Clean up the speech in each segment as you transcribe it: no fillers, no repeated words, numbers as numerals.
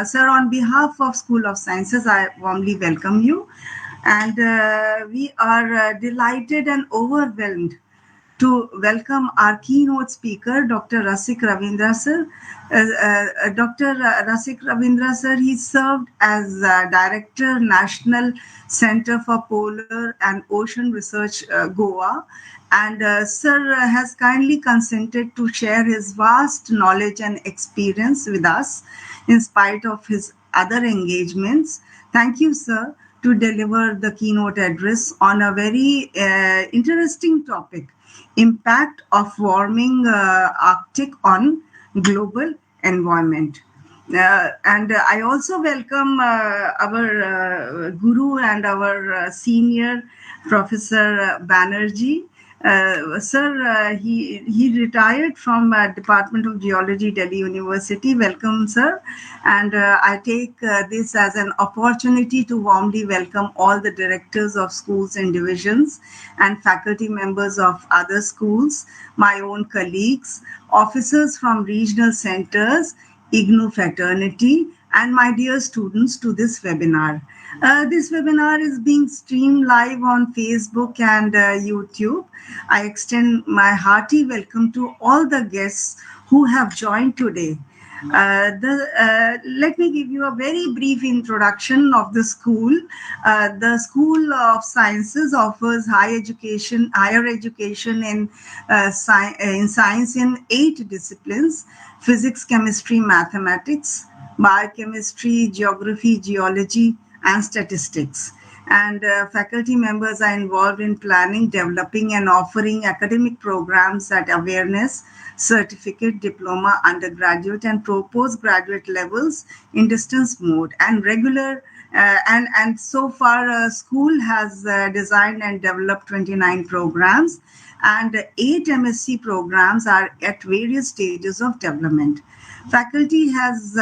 Sir, on behalf of School of Sciences, I warmly welcome you. And we are delighted and overwhelmed to welcome our keynote speaker, Dr. Rasik Ravindra sir. Dr. Rasik Ravindra sir, he served as Director, National Center for Polar and Ocean Research, Goa. And sir has kindly consented to share his vast knowledge and experience with us in spite of his other engagements. Thank you, sir, to deliver the keynote address on a very interesting topic: impact of warming Arctic on global environment. And I also welcome our guru and our senior Professor Banerjee. Sir, he retired from Department of Geology, Delhi University. Welcome, sir. And I take this as an opportunity to warmly welcome all the directors of schools and divisions and faculty members of other schools, my own colleagues, officers from regional centers, IGNOU fraternity, and my dear students to this webinar. This webinar is being streamed live on Facebook and YouTube. I extend my hearty welcome to all the guests who have joined today. Let me give you a very brief introduction of the school. The School of Sciences offers higher education in science in 8 disciplines: physics, chemistry, mathematics, biochemistry, geography, geology, and statistics. And faculty members are involved in planning, developing, and offering academic programs at awareness, certificate, diploma, undergraduate, and postgraduate levels in distance mode and regular. And so far, school has designed and developed 29 programs, and 8 MSc programs are at various stages of development. Faculty has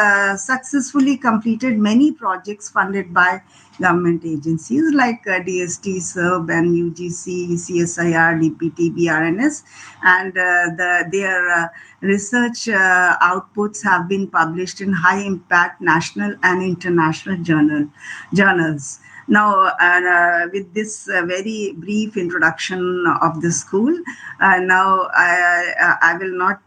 successfully completed many projects funded by government agencies like DST, SERB, and UGC, CSIR, DPT, BRNS, and their research outputs have been published in high-impact national and international journals. Now, with this very brief introduction of the school, now I will not...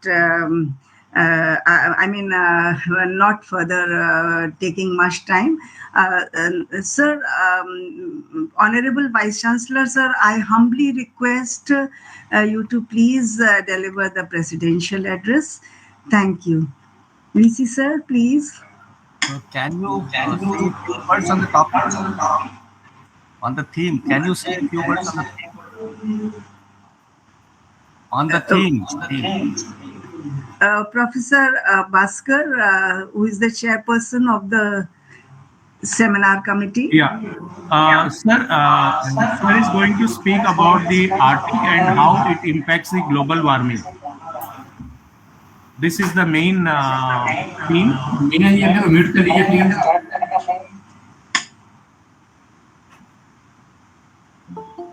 not further taking much time. Sir, Honorable Vice Chancellor, sir, I humbly request you to please deliver the presidential address. Thank you. VC, sir, please. Can you say a few words on the topic? On the theme, can you say a few words on the theme? On the theme. Professor Bhaskar, who is the chairperson of the seminar committee. Yeah. Sir is going to speak about the Arctic and how it impacts the global warming. This is the main theme.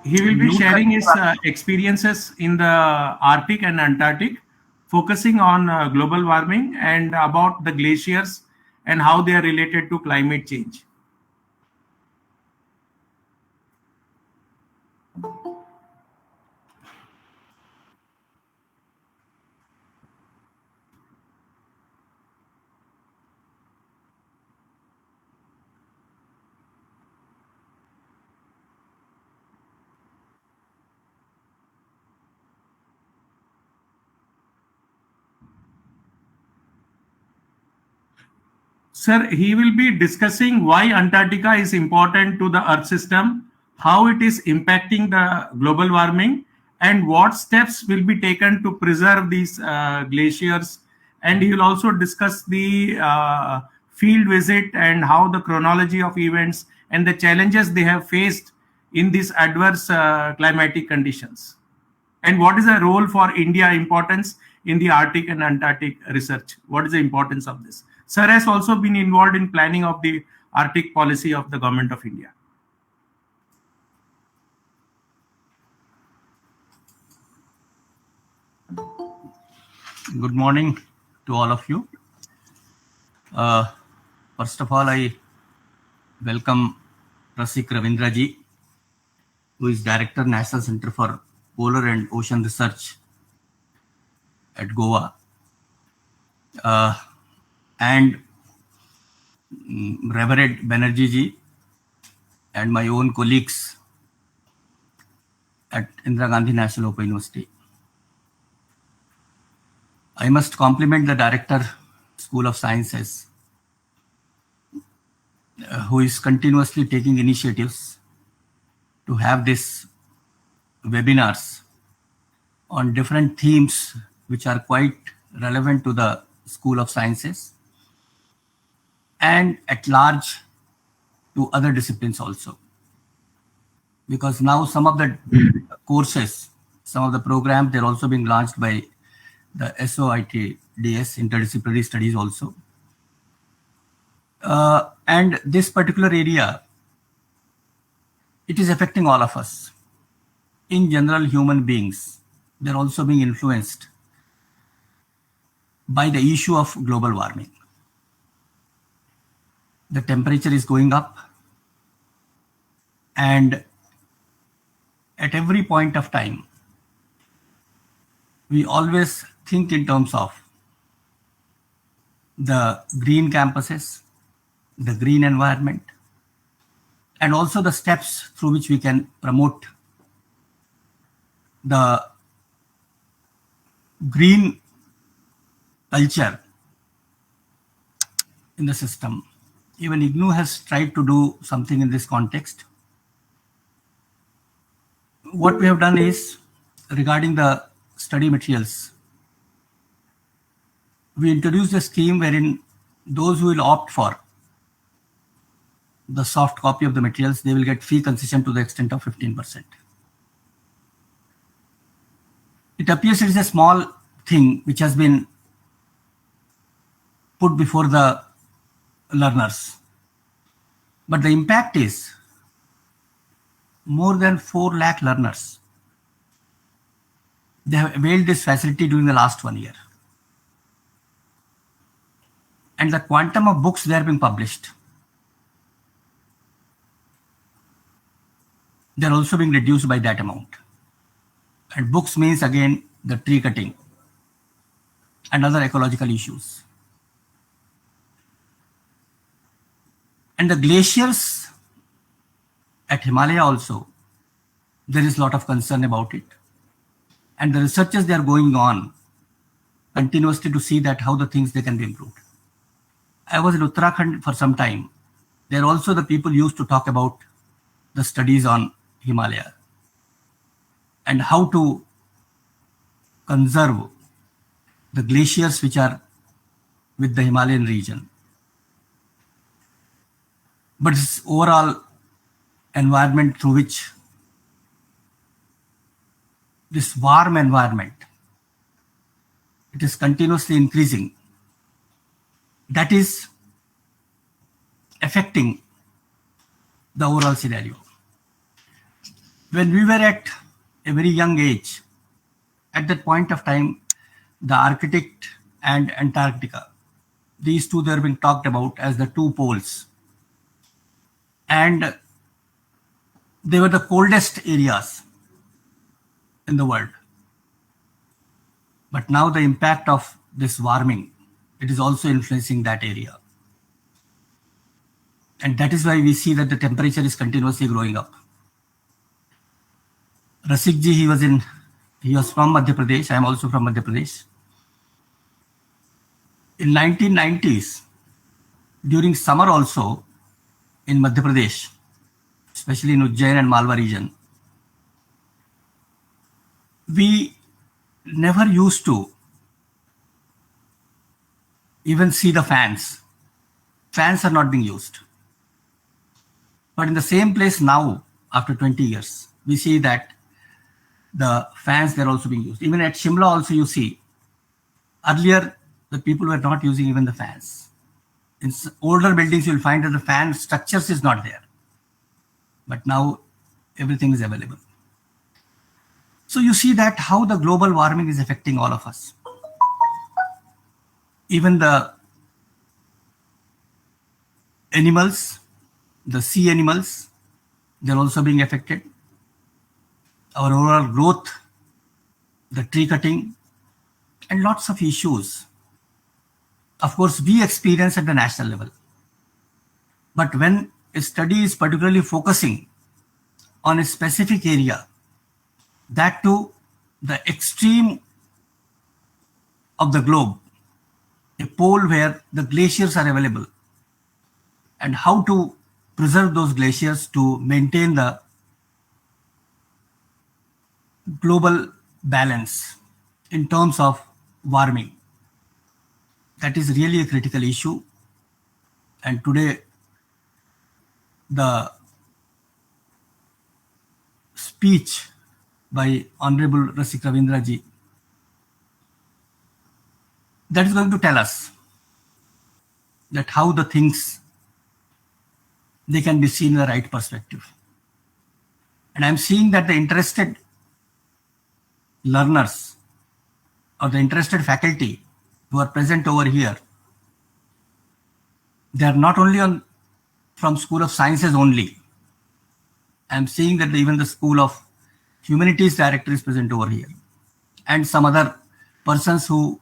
He will be sharing his experiences in the Arctic and Antarctic, focusing on global warming and about the glaciers and how they are related to climate change. Sir, he will be discussing why Antarctica is important to the Earth system, how it is impacting the global warming, and what steps will be taken to preserve these glaciers. And he will also discuss the field visit and how the chronology of events and the challenges they have faced in these adverse climatic conditions. And what is the role for India importance in the Arctic and Antarctic research? What is the importance of this? Sir has also been involved in planning of the Arctic policy of the Government of India. Good morning to all of you. First of all, I welcome Rasik Ravindraji, who is Director, National Center for Polar and Ocean Research at Goa, and Reverend Banerjee ji, and my own colleagues at Indira Gandhi National Open University. I must compliment the Director, School of Sciences, who is continuously taking initiatives to have these webinars on different themes which are quite relevant to the School of Sciences and at large to other disciplines also. Because now some of the courses, some of the programs, they're also being launched by the SOITDS, Interdisciplinary Studies also. And this particular area, it is affecting all of us. In general, human beings, they're also being influenced by the issue of global warming. The temperature is going up, and at every point of time, we always think in terms of the green campuses, the green environment, and also the steps through which we can promote the green culture in the system. Even IGNOU has tried to do something in this context. What we have done is, regarding the study materials, we introduced a scheme wherein those who will opt for the soft copy of the materials, they will get fee concession to the extent of 15%. It appears it is a small thing which has been put before the learners, but the impact is more than 4 lakh learners. They have availed this facility during the last 1 year. And the quantum of books they are being published, they are also being reduced by that amount. And books means again the tree cutting and other ecological issues. And the glaciers at Himalaya also, there is a lot of concern about it. And the researchers, they are going on continuously to see that how the things they can be improved. I was in Uttarakhand for some time. There also the people used to talk about the studies on Himalaya and how to conserve the glaciers which are with the Himalayan region. But this overall environment through which this warm environment, it is continuously increasing. That is affecting the overall scenario. When we were at a very young age, at that point of time, the Arctic and Antarctica, these two, they are being talked about as the 2 poles. And they were the coldest areas in the world. But now the impact of this warming, it is also influencing that area. And that is why we see that the temperature is continuously growing up. Rasik ji, he was from Madhya Pradesh. I am also from Madhya Pradesh. In 1990s, during summer also in Madhya Pradesh, especially in Ujjain and Malwa region, we never used to even see the fans. Fans are not being used. But in the same place now, after 20 years, we see that the fans, they're also being used. Even at Shimla also you see, earlier the people were not using even the fans. In older buildings, you'll find that the fan structures is not there. But now everything is available. So you see that how the global warming is affecting all of us. Even the animals, the sea animals, they're also being affected. Our overall growth, the tree cutting, and lots of issues. Of course, we experience at the national level. But when a study is particularly focusing on a specific area, that to the extreme of the globe, a pole where the glaciers are available, and how to preserve those glaciers to maintain the global balance in terms of warming. That is really a critical issue. And today, the speech by Honorable Rasik Ravindra ji, that is going to tell us that how the things, they can be seen in the right perspective. And I'm seeing that the interested learners or the interested faculty who are present over here, they are not only from School of Sciences only. I'm seeing that even the School of Humanities director is present over here, and some other persons who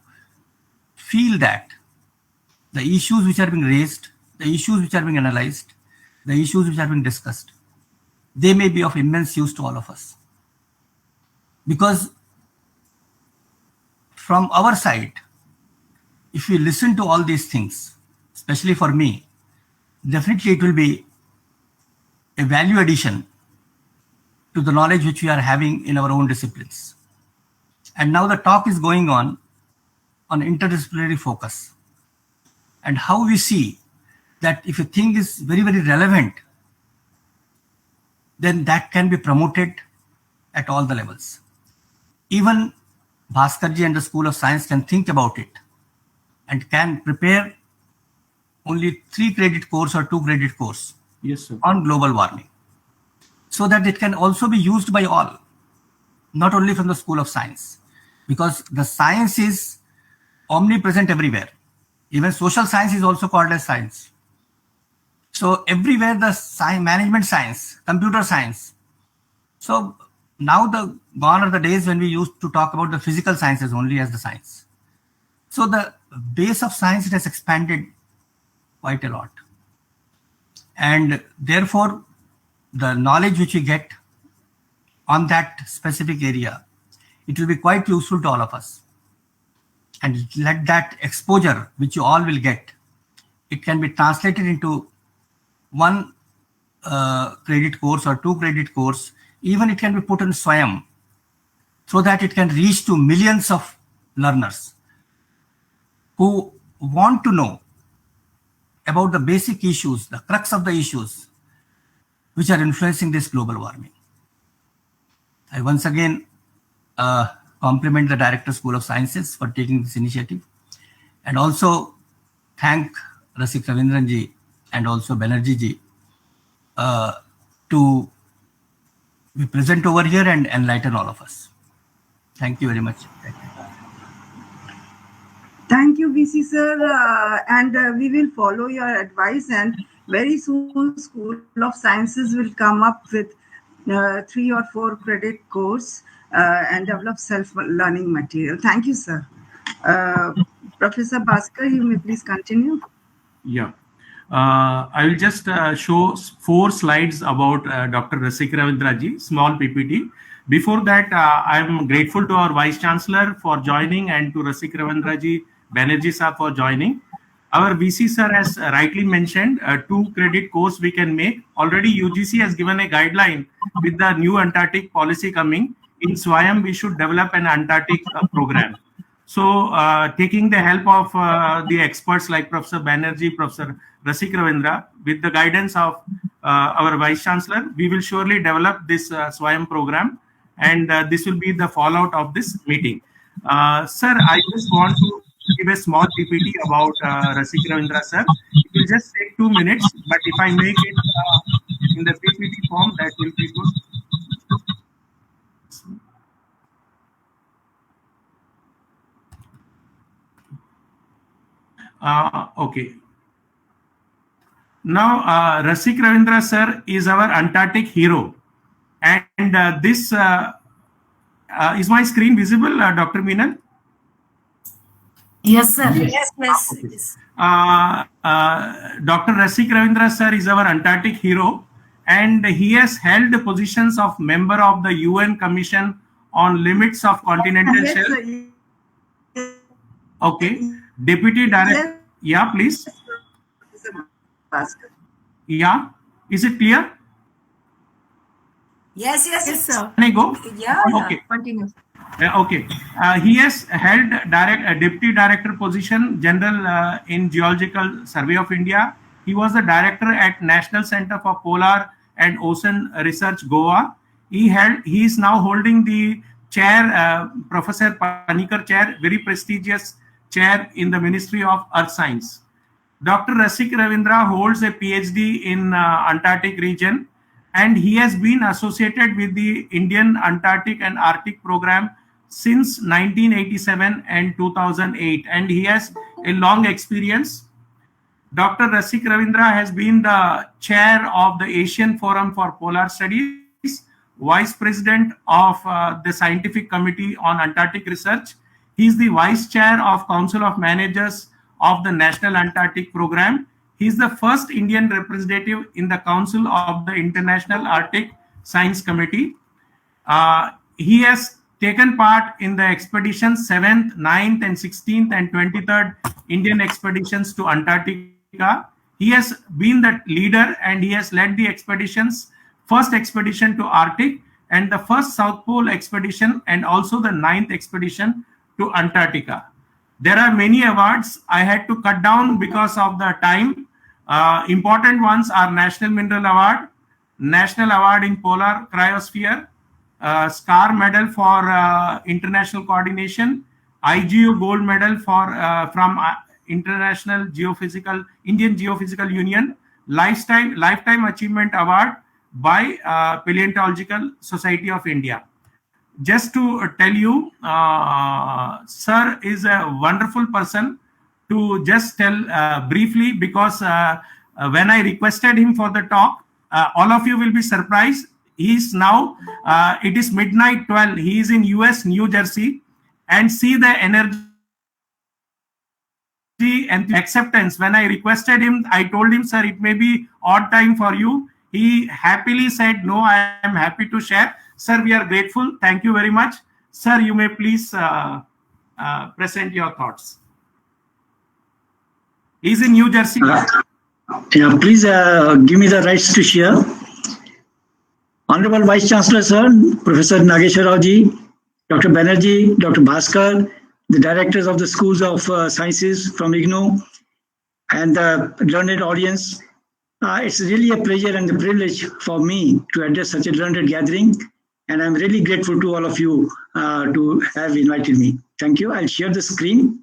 feel that the issues which are being raised, the issues which are being analyzed, the issues which are being discussed, they may be of immense use to all of us. Because from our side, if we listen to all these things, especially for me, definitely it will be a value addition to the knowledge which we are having in our own disciplines. And now the talk is going on interdisciplinary focus and how we see that if a thing is very, very relevant, then that can be promoted at all the levels. Even Bhaskarji and the School of Science can think about it and can prepare only 3 credit course or 2 credit course, yes, sir, on global warming, so that it can also be used by all, not only from the School of Science, because the science is omnipresent everywhere. Even social science is also called as science. So everywhere the management science, computer science. So now gone are the days when we used to talk about the physical sciences only as the science. So the base of science, it has expanded quite a lot. And therefore, the knowledge which we get on that specific area, it will be quite useful to all of us. And let that exposure which you all will get, it can be translated into 1 credit course or 2 credit course. Even it can be put in SWAYAM, so that it can reach to millions of learners who want to know about the basic issues, the crux of the issues which are influencing this global warming. I once again compliment the Director School of Sciences for taking this initiative, and also thank Rasik Ravindran ji and also Banerjee ji to be present over here and enlighten all of us. Thank you very much. Thank you, VC sir, and we will follow your advice. And very soon, School of Sciences will come up with 3 or 4 credit course and develop self-learning material. Thank you, sir. Professor Bhaskar, you may please continue. Yeah. I will just show 4 slides about Dr. Rasik Ravindra ji, small PPT. Before that, I am grateful to our Vice Chancellor for joining, and to Rasik Ravindra ji, Banerjee sir for joining. Our VC sir has rightly mentioned 2 credit course we can make. Already UGC has given a guideline with the new Antarctic policy coming. In SWAYAM, we should develop an Antarctic program. So, taking the help of the experts like Professor Banerjee, Professor Rasik Ravindra, with the guidance of our Vice Chancellor, we will surely develop this SWAYAM program, and this will be the fallout of this meeting. Sir, I just want to give a small PPT about Rasik Ravindra sir. It will just take 2 minutes, but if I make it in the PPT form, that will be good. Okay. Now, Rasik Ravindra sir is our Antarctic hero. And this is my screen visible, Dr. Meenal? Yes, sir. Yes. Yes. Dr. Rasik Ravindra sir is our Antarctic hero, and he has held the positions of member of the UN Commission on Limits of Continental Yes, Shelf. sir. Okay. Deputy Director. Yes, Yeah, please. Professor Bhaskar. Yeah. Is it clear? Yes, sir. Can I go? Yeah. Okay. Continue. Okay. He has held deputy director position, general in Geological Survey of India. He was the director at National Center for Polar and Ocean Research, Goa. He is now holding the chair, Professor Panikar chair, very prestigious chair in the Ministry of Earth Science. Dr. Rasik Ravindra holds a PhD in Antarctic region, and he has been associated with the Indian Antarctic and Arctic program since 1987 and 2008, and he has a long experience. Dr. Rasik Ravindra has been the chair of the Asian Forum for Polar Studies, vice president of the Scientific Committee on Antarctic Research. He is the vice chair of Council of Managers of the National Antarctic Program. He is the first Indian representative in the Council of the International Arctic Science Committee. He has taken part in the expeditions 7th, 9th, and 16th and 23rd Indian expeditions to Antarctica. He has been the leader, and he has led the expeditions, first expedition to Arctic and the first South Pole expedition, and also the 9th expedition to Antarctica. There are many awards. I had to cut down because of the time. Important ones are National Mineral Award, National Award in Polar Cryosphere, SCAR Medal for International Coordination, IGNOU Gold Medal for from International Geophysical Indian Geophysical Union, Lifetime Achievement Award by Paleontological Society of India. Just to tell you, sir is a wonderful person to just tell briefly, because when I requested him for the talk, all of you will be surprised. He is now, it is midnight 12. He is in US, New Jersey, and see the energy and acceptance. When I requested him, I told him, sir, it may be odd time for you. He happily said, no, I am happy to share. Sir, we are grateful. Thank you very much. Sir, you may please present your thoughts. He's in New Jersey. Yeah, please give me the rights to share. Honorable Vice Chancellor, sir, Professor Nageshwar Rao ji, Dr. Banerjee, Dr. Bhaskar, the directors of the schools of sciences from IGNOU, and the learned audience. It's really a pleasure and a privilege for me to address such a learned gathering, and I'm really grateful to all of you to have invited me. Thank you. I'll share the screen.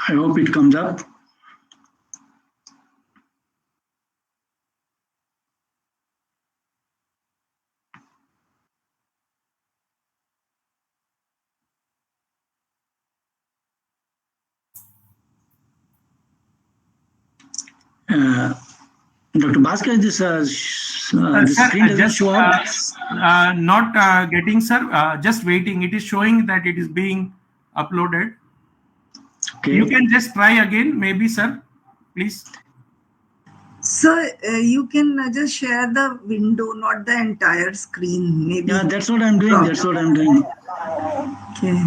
I hope it comes up. Dr. Bhaskar, this screen doesn't show up. Not getting, sir. Just waiting. It is showing that it is being uploaded. Okay. You can just try again, maybe, sir. Please. So you can just share the window, not the entire screen. Maybe. Yeah, that's what I'm doing. That's what I'm doing. Okay.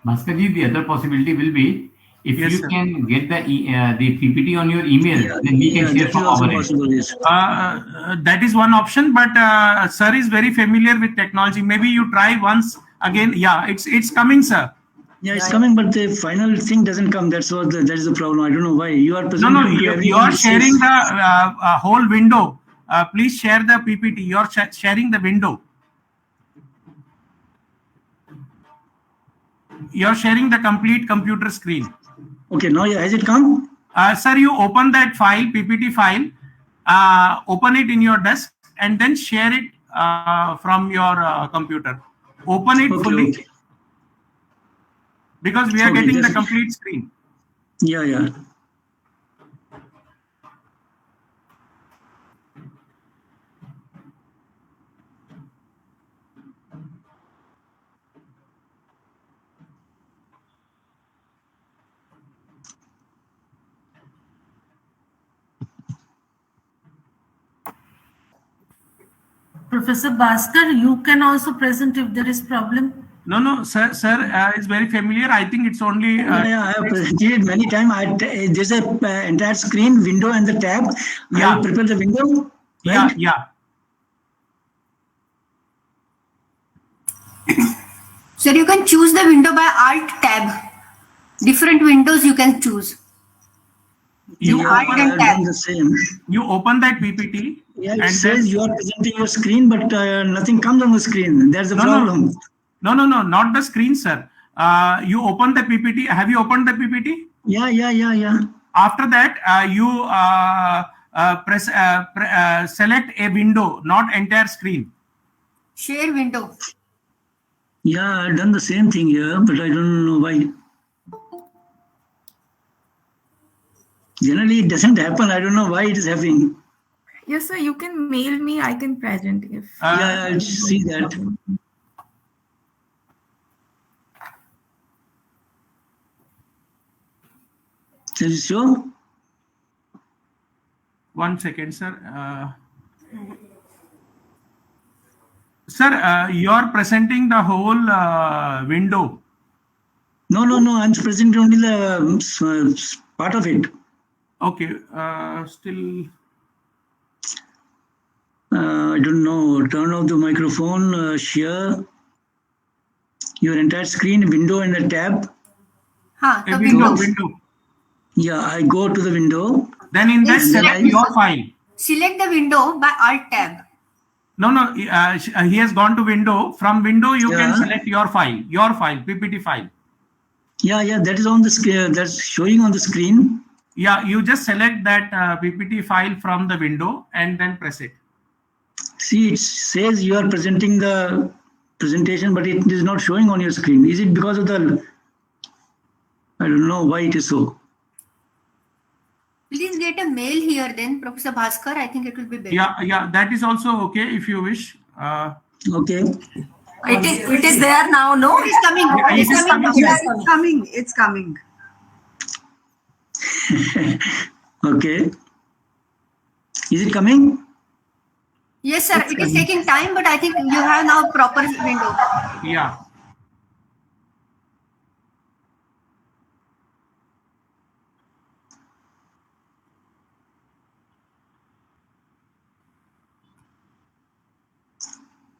Bhaskar ji, the other possibility will be if Yes, you sir. can get the PPT on your email, Yeah, then we can yeah, share that is from also our end. possible. Yes. That is one option, but sir is very familiar with technology. Maybe you try once again. Yeah, it's coming, sir. Yeah, it's coming, but the final thing doesn't come. That is the problem. I don't know why. You are No, presenting to you everyone. are It sharing says, the whole window. Please share the PPT. You are sharing the window. You are sharing the complete computer screen. okay, now has it come? Sir, you open that file, PPT file, open it in your desk, and then share it from your computer. Open it Okay, fully okay. because we are Okay, getting the that's, complete screen. yeah, yeah. Professor Bhaskar, you can also present if there is problem. No, sir is very familiar. I think it's only. Yeah, I have presented many times. There's a entire screen, window, and the tab. Yeah. I prepare the window, right? Yeah. Sir, you can choose the window by Alt tab. Different windows you can choose. You Yeah, Alt I and have tab. done the same. You open that PPT. Yeah, it and says then, you are presenting your screen, but nothing comes on the screen. That's the problem. No, not the screen, sir. You open the PPT. Have you opened the PPT? Yeah. After that, you select a window, not entire screen. Share window. Yeah, I've done the same thing here, but I don't know why. Generally, it doesn't happen. I don't know why it is happening. Yes, sir, you can mail me. I can present if. Yeah, I see that. Does it show? 1 second, sir. Sir, you are presenting the whole window. No. I'm presenting only the part of it. Okay. Still. I don't know. Turn off the microphone. Share your entire screen, window, and the tab. The Window. Yeah, I go to the window. Then in that, select your file. Select the window by Alt tab. No. He has gone to window. From window, you can select your file, PPT file. Yeah, that is on the screen. That's showing on the screen. Yeah, you just select that PPT file from the window and then press it. See, it says you are presenting the presentation, but it is not showing on your screen. Is it because of the... I don't know why it is so. Please get a mail here then, Professor Bhaskar. I think it will be better. Yeah, that is also okay if you wish. Okay. It is there now, no? It is coming. It's coming. Okay. Is it coming? Yes, sir. It is taking time, but I think you have now proper window. Yeah.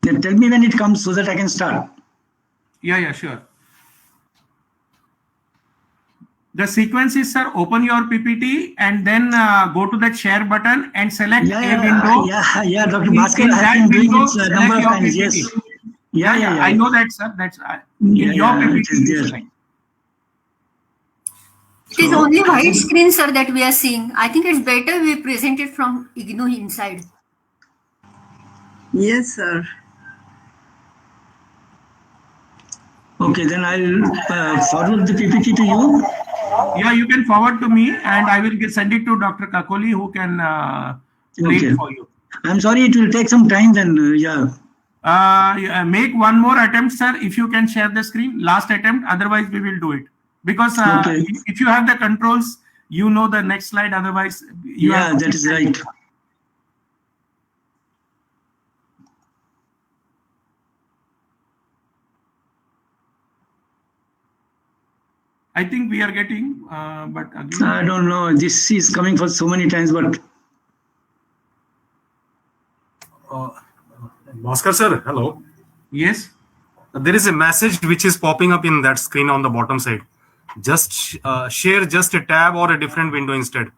Then tell me when it comes so that I can start. Yeah, sure. The sequence is, sir, open your PPT and then go to that share button and select a window. Yeah, Dr. Bhaskar has been doing it a number of times, PPT. yes. Yeah. I know that, sir. That's in your PPT. It is only white screen, sir, that we are seeing. I think it's better we present it from IGNOU inside. Yes, sir. Okay, then I'll forward the PPT to you. Yeah, you can forward to me and I will send it to Dr. Kakoli who can play it for you. I'm sorry, it will take some time then, Make one more attempt, sir, if you can share the screen. Last attempt, otherwise we will do it. Because if you have the controls, you know the next slide, otherwise you have that is right. I think we are getting, but again, I don't know. This is coming for so many times, but Bhaskar sir, hello. yes. There is a message which is popping up in that screen on the bottom side. Just share just a tab or a different window instead.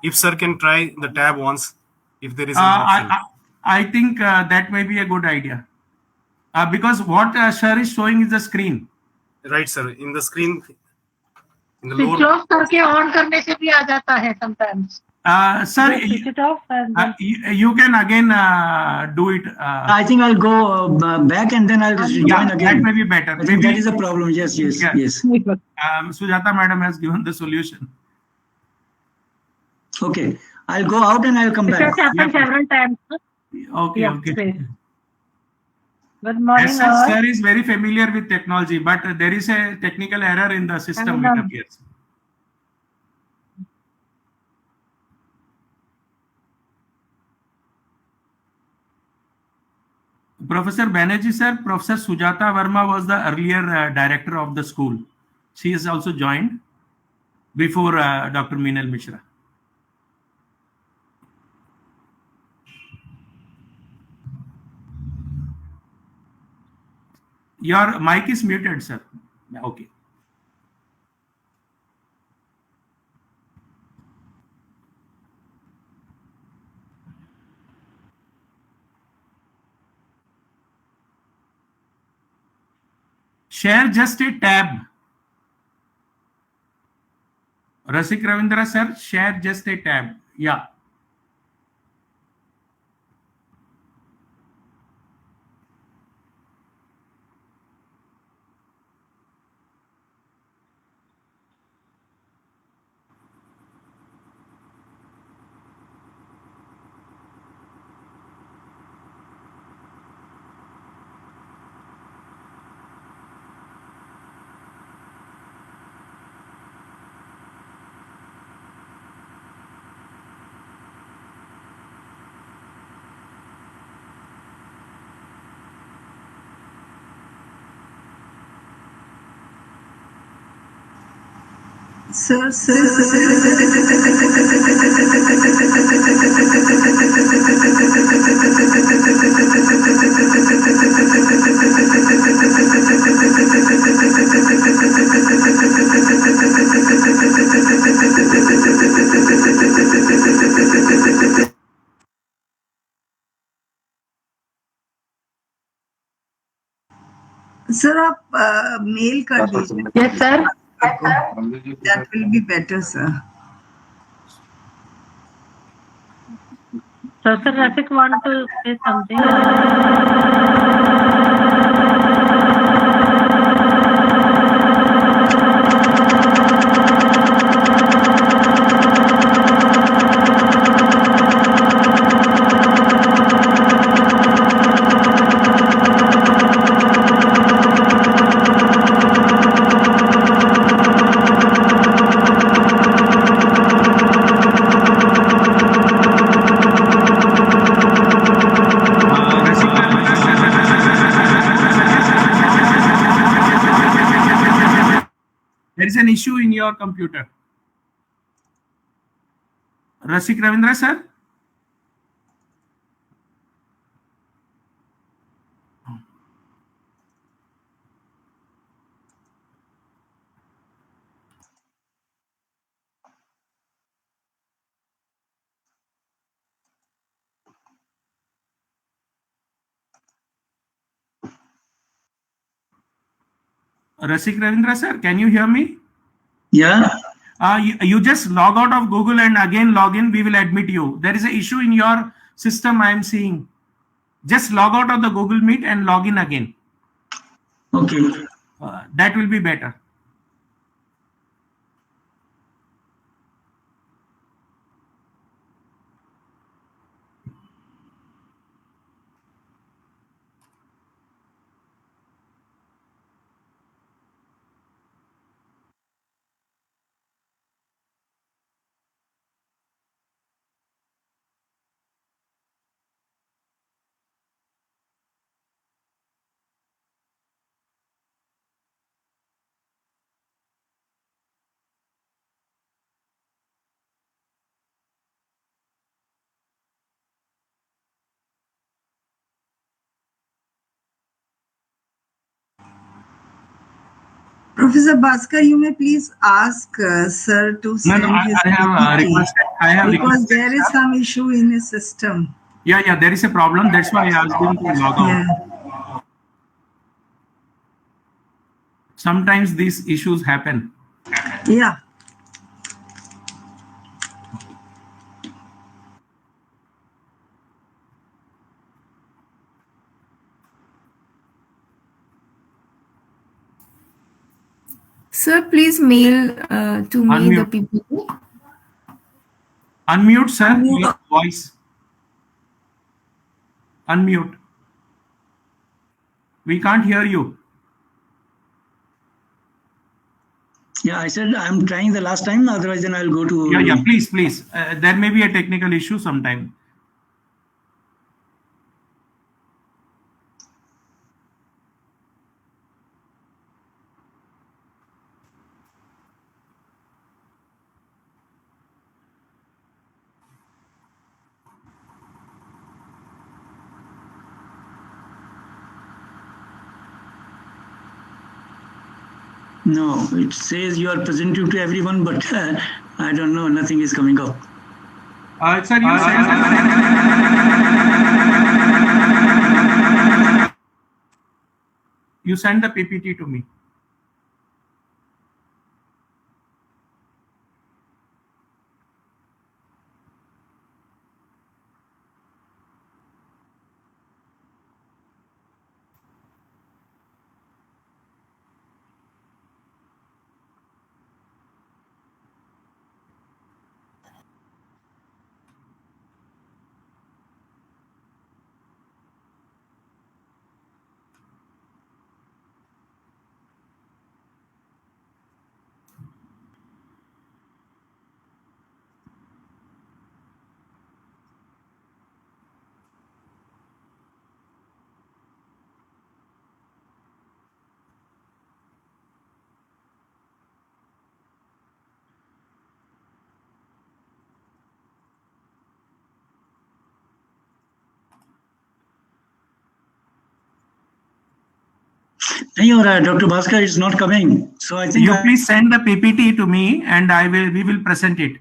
If sir can try the tab once, if there is an option. I think that may be a good idea. Because what sir is showing is the screen. Right, sir. In the screen, in the Switch lower. off करके on करने से भी आ जाता है sometimes. Sir, Just switch it off and then you can again do it. I think I'll go back and then I'll join Yeah, again. that may be better. I think that is a problem. Yes, yes, Yeah. yes. Sujata madam has given the solution. Okay, I'll go out and I'll come it has back. happened several times. Okay, Yeah, okay. great. Good morning, As such, all. sir is very familiar with technology, but there is a technical error in the system, it appears. Professor Banerjee sir, Professor Sujata Verma was the earlier director of the school. She is also joined before Dr. Meenal Mishra. Your mic is muted, sir. Okay. Share just a tab. Rasik Ravindra sir, share just a tab. Yeah. Sir, sir आप mail कर दीजिए. Yes, sir. That will be better, sir. Sir, Rasik want to say something. There is an issue in your computer. Rasik Ravindra sir? Rasik Ravindra sir, can you hear me? Yeah. You just log out of Google and again log in. We will admit you. There is an issue in your system I am seeing. Just log out of the Google Meet and log in again. Okay. That will be better. Professor Bhaskar, you may please ask sir to send his I have PPT, requested. because there is some issue in his system. Yeah, there is a problem. That's why I asked him to log out. Yeah. Sometimes these issues happen. Yeah. Sir, please mail to me the Unmute. PPT. Unmute, sir. Unmute. Your voice. Unmute. We can't hear you. Yeah, I said I'm trying the last time. Otherwise, then I'll go to. Yeah. Please. There may be a technical issue sometime. No, it says you are presenting to everyone, but I don't know. Nothing is coming up. Sir, you send the PPT to me. No, Dr. Bhaskar is not coming. So I think You please send the PPT to me, and we will present it.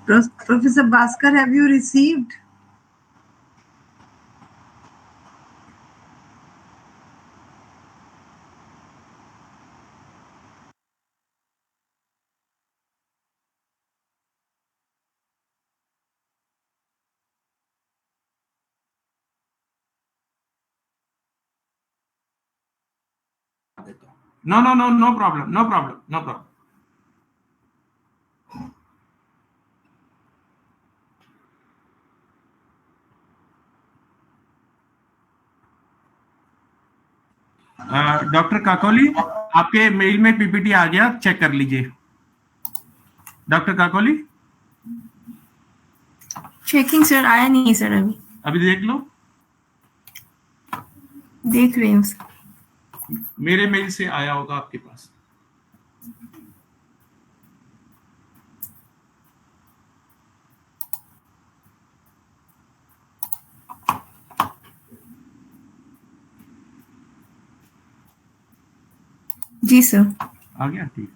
Professor Bhaskar, have you received? No problem. Doctor Kakoli, आपके mail में PPT आ गया, check कर लीजिए. Doctor Kakoli, checking sir, आया नहीं sir अभी देख लो. देख रही हूँ सर. मेरे मेल से आया होगा आपके पास. जी सर. आ गया ठीक.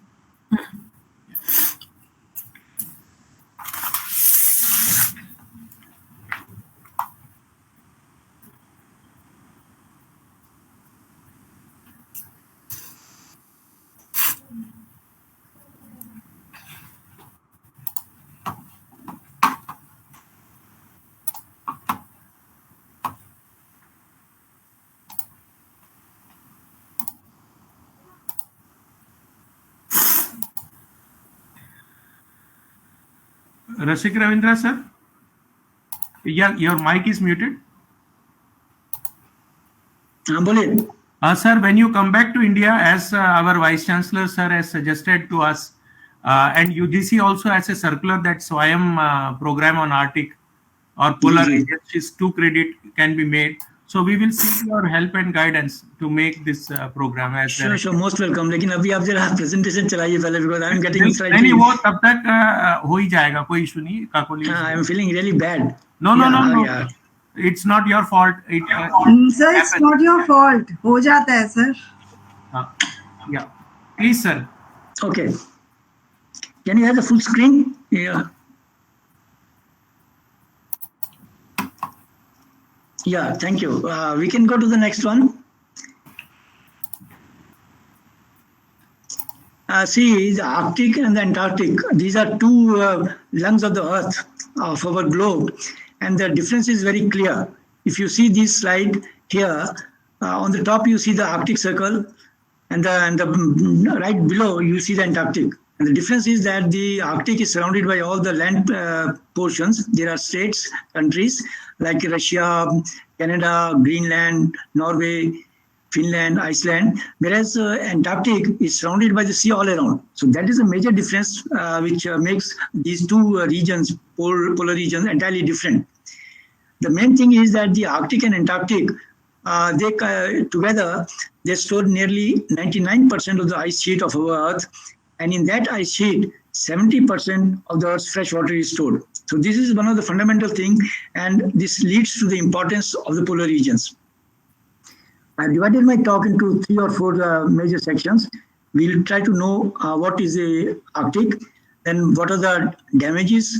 Rashik Ravindra sir, yeah, your mic is muted. Sir, when you come back to India, as our Vice Chancellor sir has suggested to us, and UGC also has a circular that Swayam program on Arctic or polar agencies to credit can be made. So we will seek your help and guidance to make this program as sure, most welcome. लेकिन अभी आप जरा presentation चलाइए पहले, because I am getting slightly. नहीं वो तब तक हो ही जाएगा, कोई issue नहीं. Kakoli. I am feeling really bad. No. Yeah. It's not your fault. Sir, it's not your fault. हो जाता है sir. Yeah. Please sir. Okay. Can you have the full screen? Yeah. Yeah, thank you. We can go to the next one. See, the Arctic and the Antarctic, these are two lungs of the Earth, of our globe, and the difference is very clear. If you see this slide here, on the top you see the Arctic Circle, and the right below you see the Antarctic. And the difference is that the Arctic is surrounded by all the land portions. There are states, countries like Russia, Canada, Greenland, Norway, Finland, Iceland, whereas Antarctic is surrounded by the sea all around. So that is a major difference which makes these two regions, polar regions, entirely different. The main thing is that the Arctic and Antarctic, together, they store nearly 99% of the ice sheet of our Earth. And in that ice sheet, 70% of the Earth's fresh water is stored. So this is one of the fundamental things, and this leads to the importance of the polar regions. I've divided my talk into 3 or 4 major sections. We'll try to know what is the Arctic, then what are the damages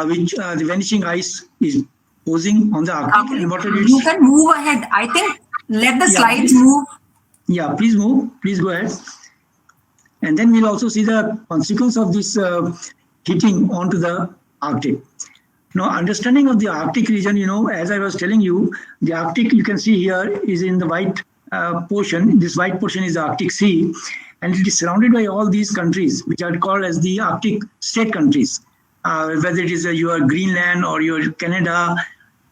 which the vanishing ice is posing on the Arctic, and what are its... You can move ahead. I think let the slides move. Yeah, please move. Please go ahead. And then we'll also see the consequence of this heating onto the Arctic. Now, understanding of the Arctic region, as I was telling you, the Arctic, you can see here, is in the white portion. This white portion is the Arctic Sea, and it is surrounded by all these countries, which are called as the Arctic state countries, whether it is your Greenland or your Canada,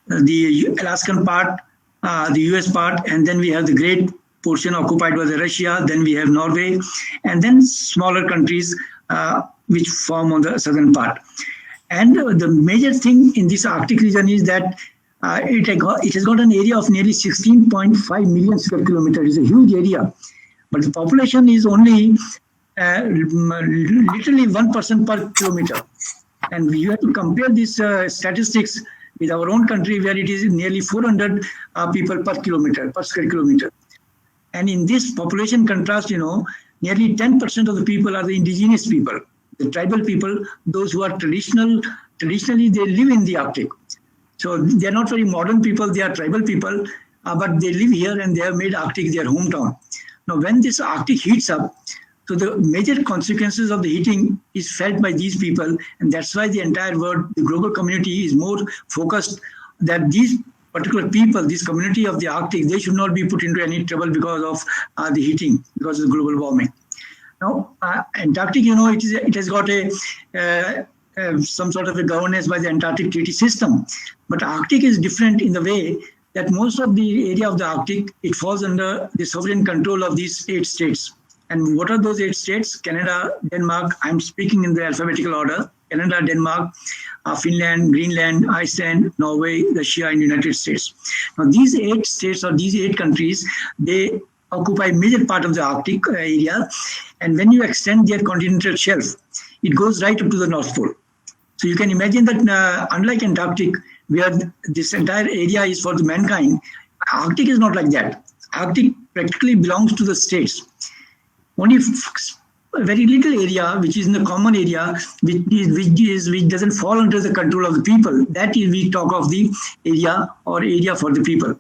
the Alaskan part, the US part, and then we have the great portion occupied by the Russia, then we have Norway, and then smaller countries which form on the southern part. And the major thing in this Arctic region is that it has got an area of nearly 16.5 million square kilometers. It's a huge area, but the population is only literally 1% per kilometer. And you have to compare these statistics with our own country, where it is nearly 400 people per kilometer, per square kilometer. And in this population contrast, nearly 10% of the people are the indigenous people, the tribal people, those who are traditionally they live in the Arctic. So they are not very modern people, they are tribal people, but they live here and they have made Arctic their hometown. Now, when this Arctic heats up, so the major consequences of the heating is felt by these people, and that's why the entire world, the global community, is more focused that these particular people, this community of the Arctic, they should not be put into any trouble because of the heating, because of the global warming. Now, Antarctic, it has got some sort of a governance by the Antarctic Treaty System, but Arctic is different in the way that most of the area of the Arctic, it falls under the sovereign control of these 8 states. And what are those 8 states? Canada, Denmark, I'm speaking in the alphabetical order, Canada, Denmark, Finland, Greenland, Iceland, Norway, Russia, and United States. Now, these 8 states or these 8 countries, they occupy a major part of the Arctic area. And when you extend their continental shelf, it goes right up to the North Pole. So you can imagine that unlike Antarctic, where this entire area is for the mankind, Arctic is not like that. Arctic practically belongs to the states. Only very little area, which is in the common area, which doesn't fall under the control of the people. That is, we talk of the area or area for the people.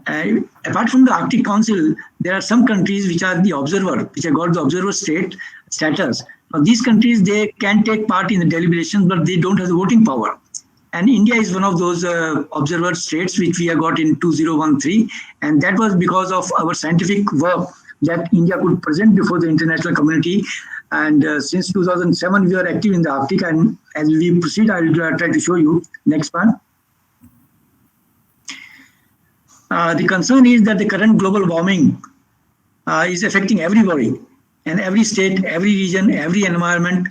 Apart from the Arctic Council, there are some countries which are the observer, which have got the observer status. Now, these countries, they can take part in the deliberations, but they don't have the voting power. And India is one of those observer states which we have got in 2013, and that was because of our scientific work that India could present before the international community. And since 2007, we are active in the Arctic. And as we proceed, I will try to show you. Next one. The concern is that the current global warming is affecting everybody, and every state, every region, every environment,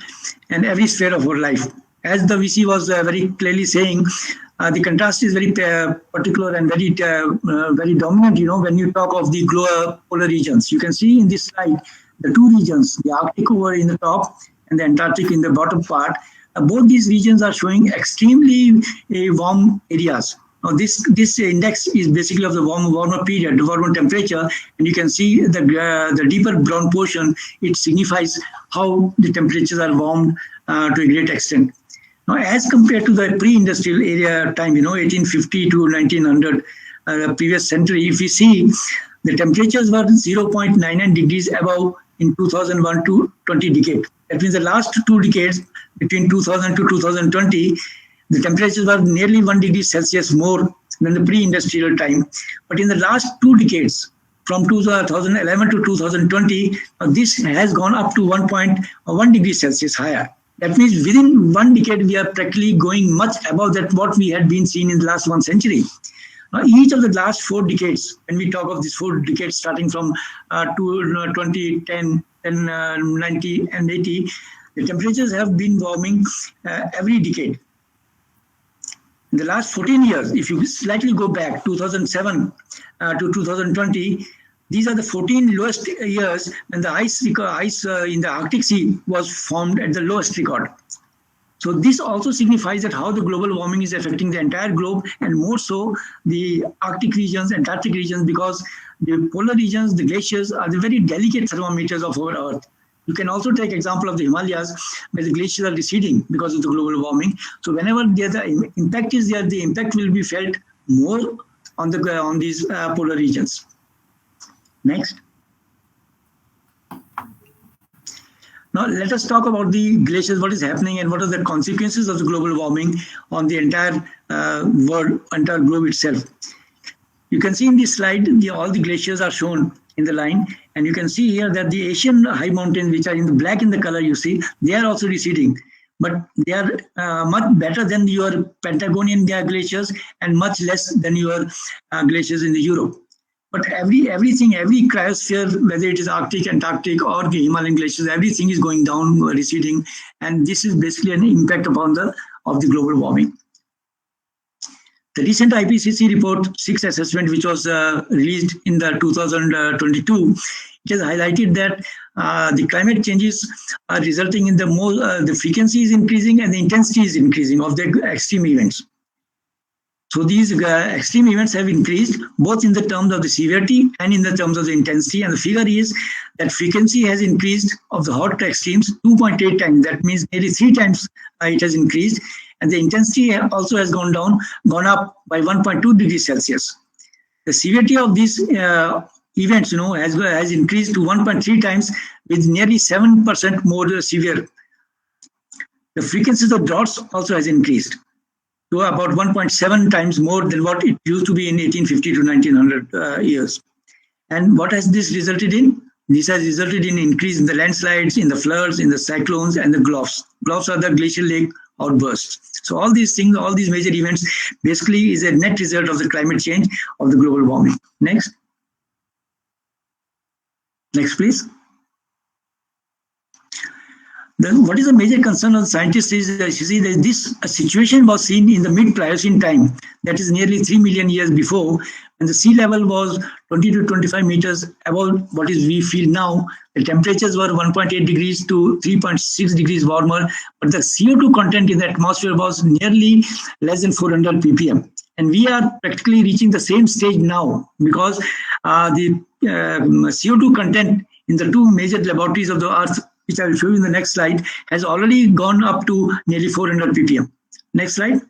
and every sphere of our life. As the VC was very clearly saying, the contrast is very particular and very dominant, when you talk of the polar regions. You can see in this slide the two regions, the Arctic over in the top and the Antarctic in the bottom part. Both these regions are showing extremely warm areas. Now, this index is basically of the warmer period, the warmer temperature, and you can see the deeper brown portion. It signifies how the temperatures are warmed to a great extent. Now, as compared to the pre-industrial area time, 1850 to 1900, the previous century, if we see, the temperatures were 0.99 degrees above in 2001 to 20 decade. That means the last 2 decades, between 2000 to 2020, the temperatures were nearly 1 degree Celsius more than the pre-industrial time. But in the last 2 decades, from 2011 to 2020, this has gone up to 1.1 degree Celsius higher. That means within 1 decade, we are practically going much above that what we had been seeing in the last 1 century. Now, each of the last 4 decades, when we talk of these 4 decades starting from 2010, 90 and 80, the temperatures have been warming every decade. In the last 14 years, if you slightly go back, 2007 to 2020, these are the 14 lowest years when the ice in the Arctic Sea was formed at the lowest record. So this also signifies that how the global warming is affecting the entire globe, and more so the Arctic regions, Antarctic regions, because the polar regions, the glaciers are the very delicate thermometers of our Earth. You can also take example of the Himalayas, where the glaciers are receding because of the global warming. So whenever the impact is there, the impact will be felt more on these polar regions. Next. Now let us talk about the glaciers, what is happening and what are the consequences of the global warming on the entire world, entire globe itself. You can see in this slide, all the glaciers are shown in the line, and you can see here that the Asian high mountains, which are in the black in the color, you see, they are also receding, but they are much better than your Patagonian glaciers and much less than your glaciers in the Europe. But everything, every cryosphere, whether it is Arctic, Antarctic, or the Himalayan glaciers, everything is going down, receding, and this is basically an impact upon the global warming. The recent IPCC report 6 assessment, which was released in the 2022, it has highlighted that the climate changes are resulting in the frequency is increasing and the intensity is increasing of the extreme events. So these extreme events have increased both in the terms of the severity and in the terms of the intensity. And the figure is that frequency has increased of the hot extremes 2.8 times. That means nearly 3 times it has increased. And the intensity also has gone up by 1.2 degrees Celsius. The severity of these events, has increased to 1.3 times, with nearly 7% more severe. The frequencies of droughts also has increased to about 1.7 times more than what it used to be in 1850 to 1900 years. And what has this resulted in? This has resulted in increase in the landslides, in the floods, in the cyclones, and the GLOFs. GLOFs are the glacial lake outbursts. So all these things, all these major events, basically is a net result of the climate change, of the global warming. Next. Next, please. Then what is the major concern of the scientists is that you see that this situation was seen in the mid-Pliocene time, that is nearly 3 million years before, when the sea level was 20 to 25 meters above what is we feel now. The temperatures were 1.8 degrees to 3.6 degrees warmer, but the CO2 content in the atmosphere was nearly less than 400 ppm. And we are practically reaching the same stage now, because the CO2 content in the two major laboratories of the Earth, which I will show you in the next slide, has already gone up to nearly 400 ppm. Next slide.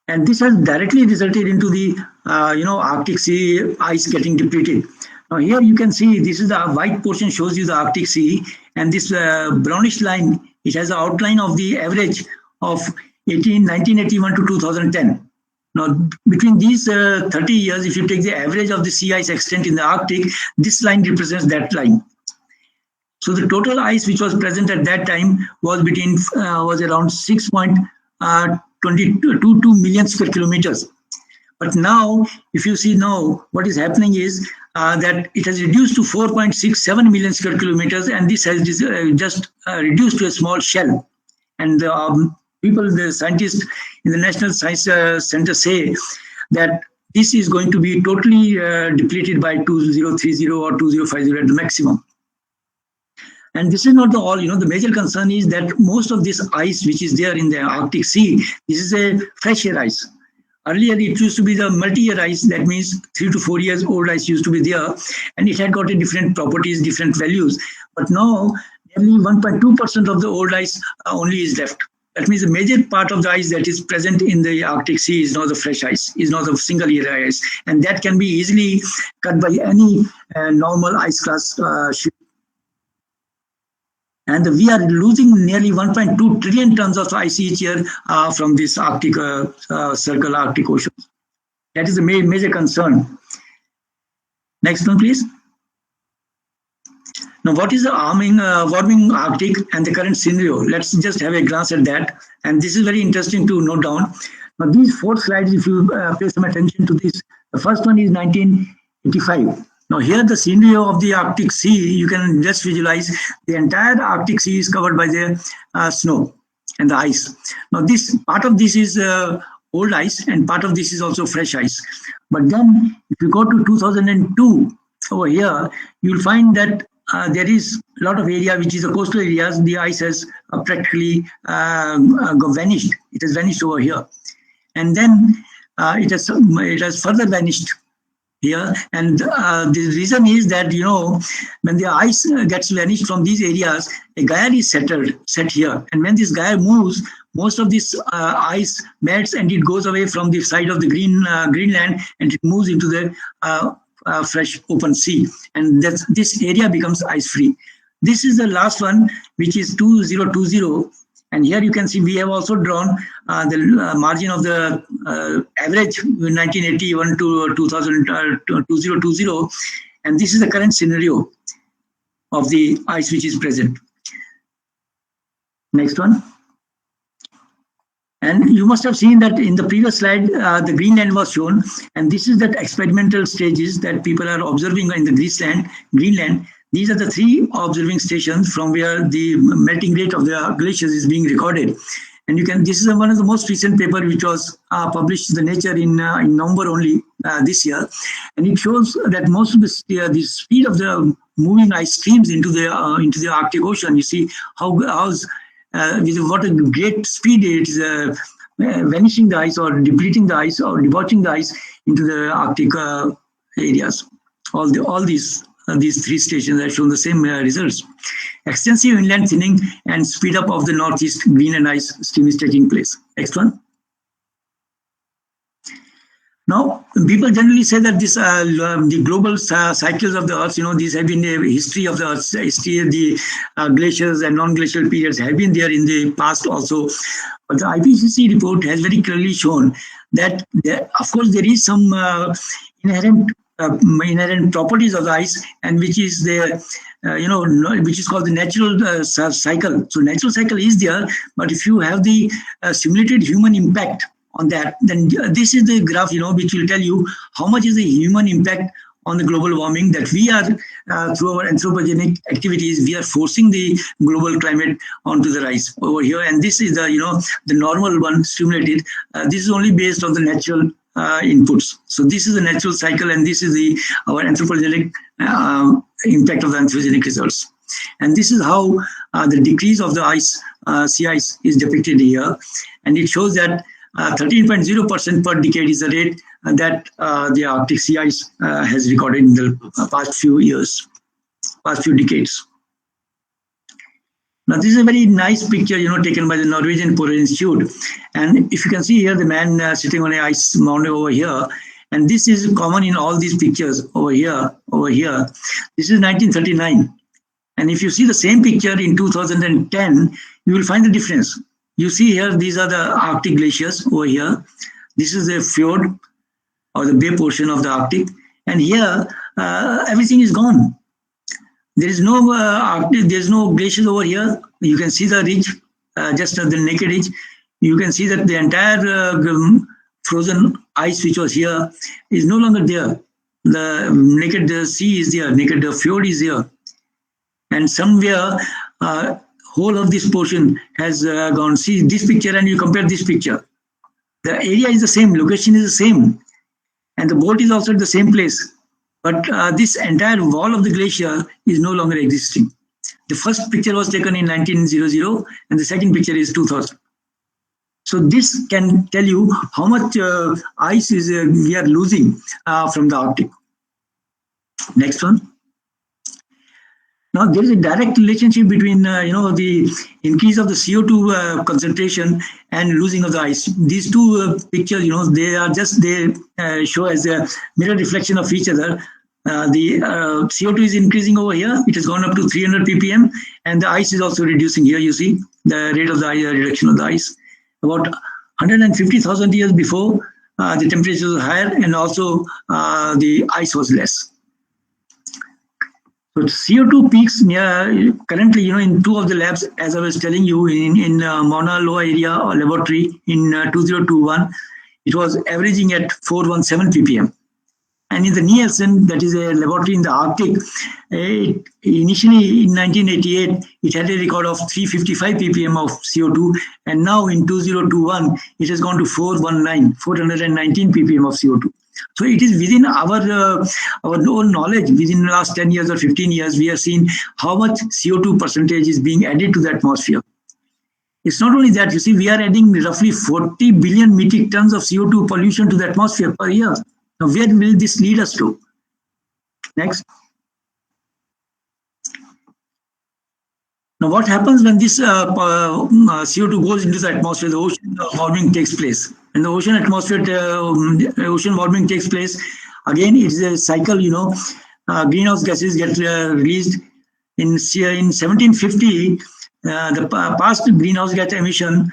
And this has directly resulted into the Arctic Sea ice getting depleted. Now here you can see this is the white portion shows you the Arctic Sea, and this brownish line, it has an outline of the average of 1981 to 2010. Now between these 30 years, if you take the average of the sea ice extent in the Arctic, this line represents that line. So the total ice which was present at that time was around 6.22 million square kilometers. But now, if you see now, what is happening is that it has reduced to 4.67 million square kilometers, and this has just reduced to a small shell. And the scientists in the National Science Center say that this is going to be totally depleted by 2030 or 2050 at the maximum. And this is not the all, the major concern is that most of this ice which is there in the Arctic Sea, this is a fresh air ice. Earlier, it used to be the multi-year ice. That means 3 to 4 years old ice used to be there, and it had got a different properties, different values. But now, nearly 1.2% of the old ice only is left. That means a major part of the ice that is present in the Arctic Sea is now the fresh ice, is now the single-year ice, and that can be easily cut by any normal ice class ship. And we are losing nearly 1.2 trillion tons of ice each year from this Arctic circle, Arctic Ocean. That is a major concern. Next one, please. Now, what is the warming Arctic and the current scenario? Let's just have a glance at that. And this is very interesting to note down. Now, these 4 slides, if you pay some attention to this, the first one is 1985. Now here the scenario of the Arctic Sea, you can just visualize the entire Arctic Sea is covered by the snow and the ice. Now this part of this is old ice and part of this is also fresh ice. But then if you go to 2002 over here, you'll find that there is a lot of area which is the coastal areas, the ice has practically vanished. It has vanished over here. And then it has further vanished here, and the reason is that when the ice gets vanished from these areas, a gyre is set here, and when this gyre moves, most of this ice melts and it goes away from the side of the Greenland, and it moves into the fresh open sea, and this area becomes ice free. This is the last one, which is 2020. And here you can see we have also drawn the margin of the average 1981 to 2020, and this is the current scenario of the ice which is present. Next one. And you must have seen that in the previous slide, the Greenland was shown, and this is that experimental stages that people are observing in the Greenland. These are the 3 observing stations from where the melting rate of the glaciers is being recorded. And this is one of the most recent paper which was published in the Nature in November only this year. And it shows that most of the speed of the moving ice streams into the Arctic Ocean. You see with what a great speed it is vanishing the ice or depleting the ice or debauching the ice into the Arctic areas. All these 3 stations have shown the same results. Extensive inland thinning and speed up of the northeast Greenland ice stream is taking place. Next one. Now, people generally say that the global cycles of the Earth, these have been a history of the Earth's history. The glaciers and non-glacial periods have been there in the past also. But the IPCC report has very clearly shown that, of course, there is some inherent properties of the ice, and which is which is called the natural cycle. So natural cycle is there, but if you have the simulated human impact on that, then this is the graph which will tell you how much is the human impact on the global warming that we are through our anthropogenic activities, we are forcing the global climate onto the rise over here. And this is the the normal one stimulated. This is only based on the natural inputs. So this is the natural cycle, and this is our anthropogenic impact of the anthropogenic results. And this is how the decrease of the sea ice is depicted here. And it shows that 13.0% per decade is the rate that the Arctic sea ice has recorded in the past few years, past few decades. Now, this is a very nice picture, taken by the Norwegian Polar Institute. And if you can see here, the man sitting on an ice mountain over here, and this is common in all these pictures over here. This is 1939. And if you see the same picture in 2010, you will find the difference. You see here, these are the Arctic glaciers over here. This is the fjord or the bay portion of the Arctic. And here, everything is gone. There is no Arctic, there's no glaciers over here. You can see the ridge, just the naked ridge. You can see that the entire frozen ice which was here is no longer there. The naked sea is there, naked fjord is there. And somewhere, whole of this portion has gone. See this picture and you compare this picture. The area is the same, location is the same. And the boat is also at the same place. But this entire wall of the glacier is no longer existing. The first picture was taken in 1900 and the second picture is 2000. So this can tell you how much ice is we are losing from the Arctic. Next one. Now, there is a direct relationship between, the increase of the CO2 concentration and losing of the ice. These two pictures, they show as a mirror reflection of each other. The CO2 is increasing over here. It has gone up to 300 ppm, and the ice is also reducing here. You see the rate of the reduction of the ice. About 150,000 years before, the temperature was higher, and also the ice was less. So CO2 peaks near currently, in two of the labs, as I was telling you, in Mauna Loa area laboratory in 2021, it was averaging at 417 ppm. And in the Nielsen, that is a laboratory in the Arctic, initially in 1988, it had a record of 355 ppm of CO2, and now in 2021, it has gone to 419 ppm of CO2. So it is within our own knowledge. Within the last 10 years or 15 years, we have seen how much CO2 percentage is being added to the atmosphere. It's not only that, you see, we are adding roughly 40 billion metric tons of CO2 pollution to the atmosphere per year. Now, where will this lead us to? Next. Now, what happens when this CO2 goes into the atmosphere? The ocean warming takes place. When the ocean atmosphere, ocean warming takes place, again, it is a cycle, greenhouse gases get released. In 1750, the past greenhouse gas emission,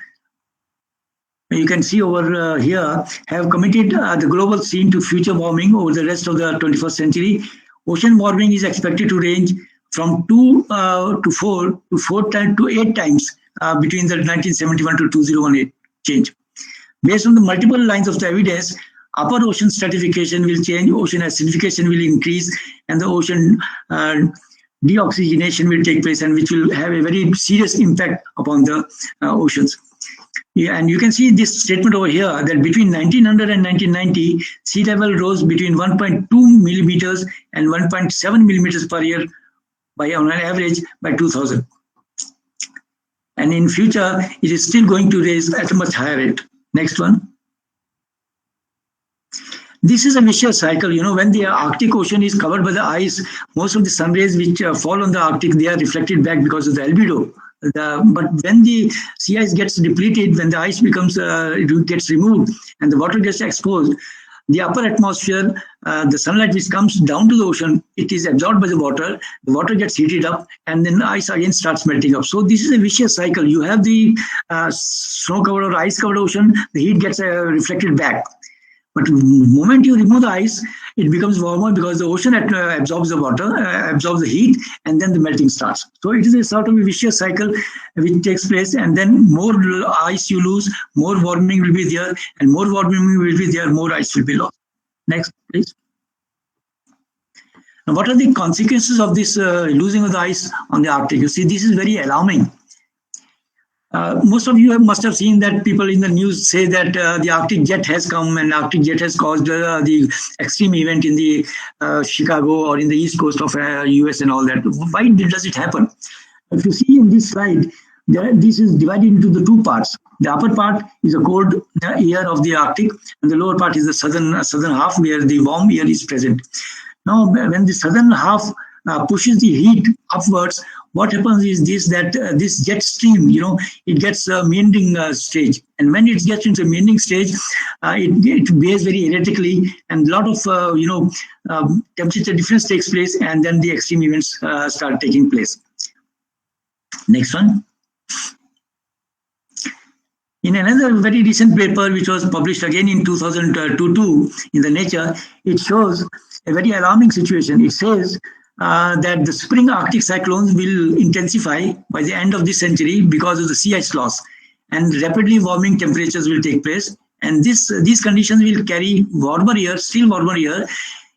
you can see over here, have committed the global scene to future warming over the rest of the 21st century. Ocean warming is expected to range from 2 to 4 to 4 times to 8 times between the 1971 to 2018 change. Based on the multiple lines of the evidence, upper ocean stratification will change, ocean acidification will increase, and the ocean deoxygenation will take place, and which will have a very serious impact upon the oceans. Yeah, and you can see this statement over here that between 1900 and 1990, sea level rose between 1.2 millimeters and 1.7 millimeters per year on an average by 2000. And in future, it is still going to raise at a much higher rate. Next one. This is a vicious cycle. When the Arctic Ocean is covered by the ice, most of the sun rays which fall on the Arctic, they are reflected back because of the albedo. But when the sea ice gets depleted, when the ice gets removed and the water gets exposed, the upper atmosphere, the sunlight which comes down to the ocean, it is absorbed by the water gets heated up, and then the ice again starts melting up. So this is a vicious cycle. You have the snow-covered or ice-covered ocean, the heat gets reflected back. But the moment you remove the ice, it becomes warmer because the ocean absorbs the water, absorbs the heat, and then the melting starts. So it is a sort of a vicious cycle which takes place, and then more ice you lose, more warming will be there, and more warming will be there, more ice will be lost. Next, please. Now, what are the consequences of this losing of the ice on the Arctic? You see, this is very alarming. Most of you must have seen that people in the news say that the Arctic jet has come and Arctic jet has caused the extreme event in the Chicago or in the east coast of US and all that. Why does it happen? If you see in this slide, this is divided into the two parts. The upper part is the cold air of the Arctic, and the lower part is the southern half where the warm air is present. Now, when the southern half pushes the heat upwards, what happens is this jet stream, it gets a meandering stage. And when it gets into a meandering stage, it behaves very erratically, and a lot of, temperature difference takes place, and then the extreme events start taking place. Next one. In another very recent paper, which was published again in 2002 in the Nature, it shows a very alarming situation. It says that the spring Arctic cyclones will intensify by the end of this century because of the sea ice loss, and rapidly warming temperatures will take place. And these conditions will carry still warmer air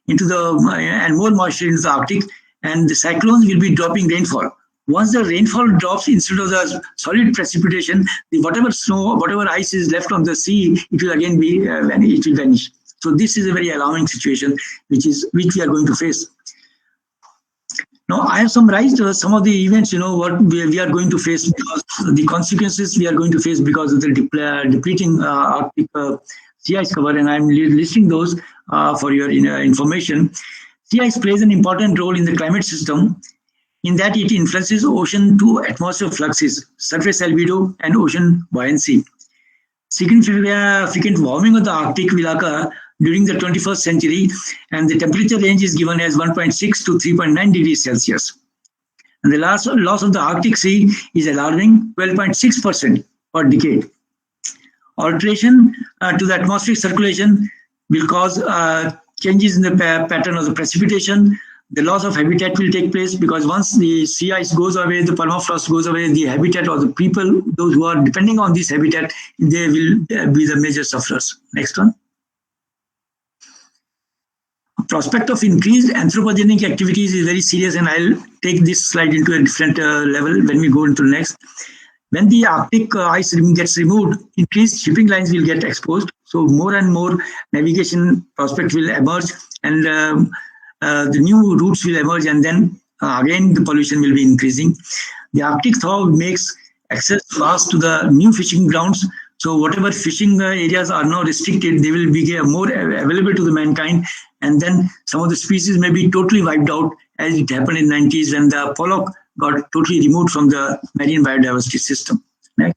into and more moisture into the Arctic, and the cyclones will be dropping rainfall. Once the rainfall drops, instead of the solid precipitation, whatever snow, whatever ice is left on the sea, it will again it will vanish. So this is a very alarming situation, which we are going to face. Now, I have summarized some of the events, what we are going to face, because the consequences we are going to face because of the depleting Arctic sea ice cover, and I'm listing those for your information. Sea ice plays an important role in the climate system, in that it influences ocean to atmosphere fluxes, surface albedo, and ocean buoyancy. Significant warming of the Arctic will occur during the 21st century, and the temperature range is given as 1.6 to 3.9 degrees Celsius. And the loss of the Arctic Sea is alarming, 12.6% per decade. Alteration to the atmospheric circulation will cause changes in the pattern of the precipitation. The loss of habitat will take place, because once the sea ice goes away, the permafrost goes away, the habitat of the people, those who are depending on this habitat, they will be the major sufferers. Next one. Prospect of increased anthropogenic activities is very serious, and I'll take this slide into a different level when we go into the next. When the Arctic ice gets removed, increased shipping lines will get exposed. So more and more navigation prospect will emerge, and the new routes will emerge, and then again the pollution will be increasing. The Arctic thaw makes access fast to the new fishing grounds. So whatever fishing areas are now restricted, they will be more available to the mankind, and then some of the species may be totally wiped out, as it happened in the 90s when the pollock got totally removed from the marine biodiversity system. Next.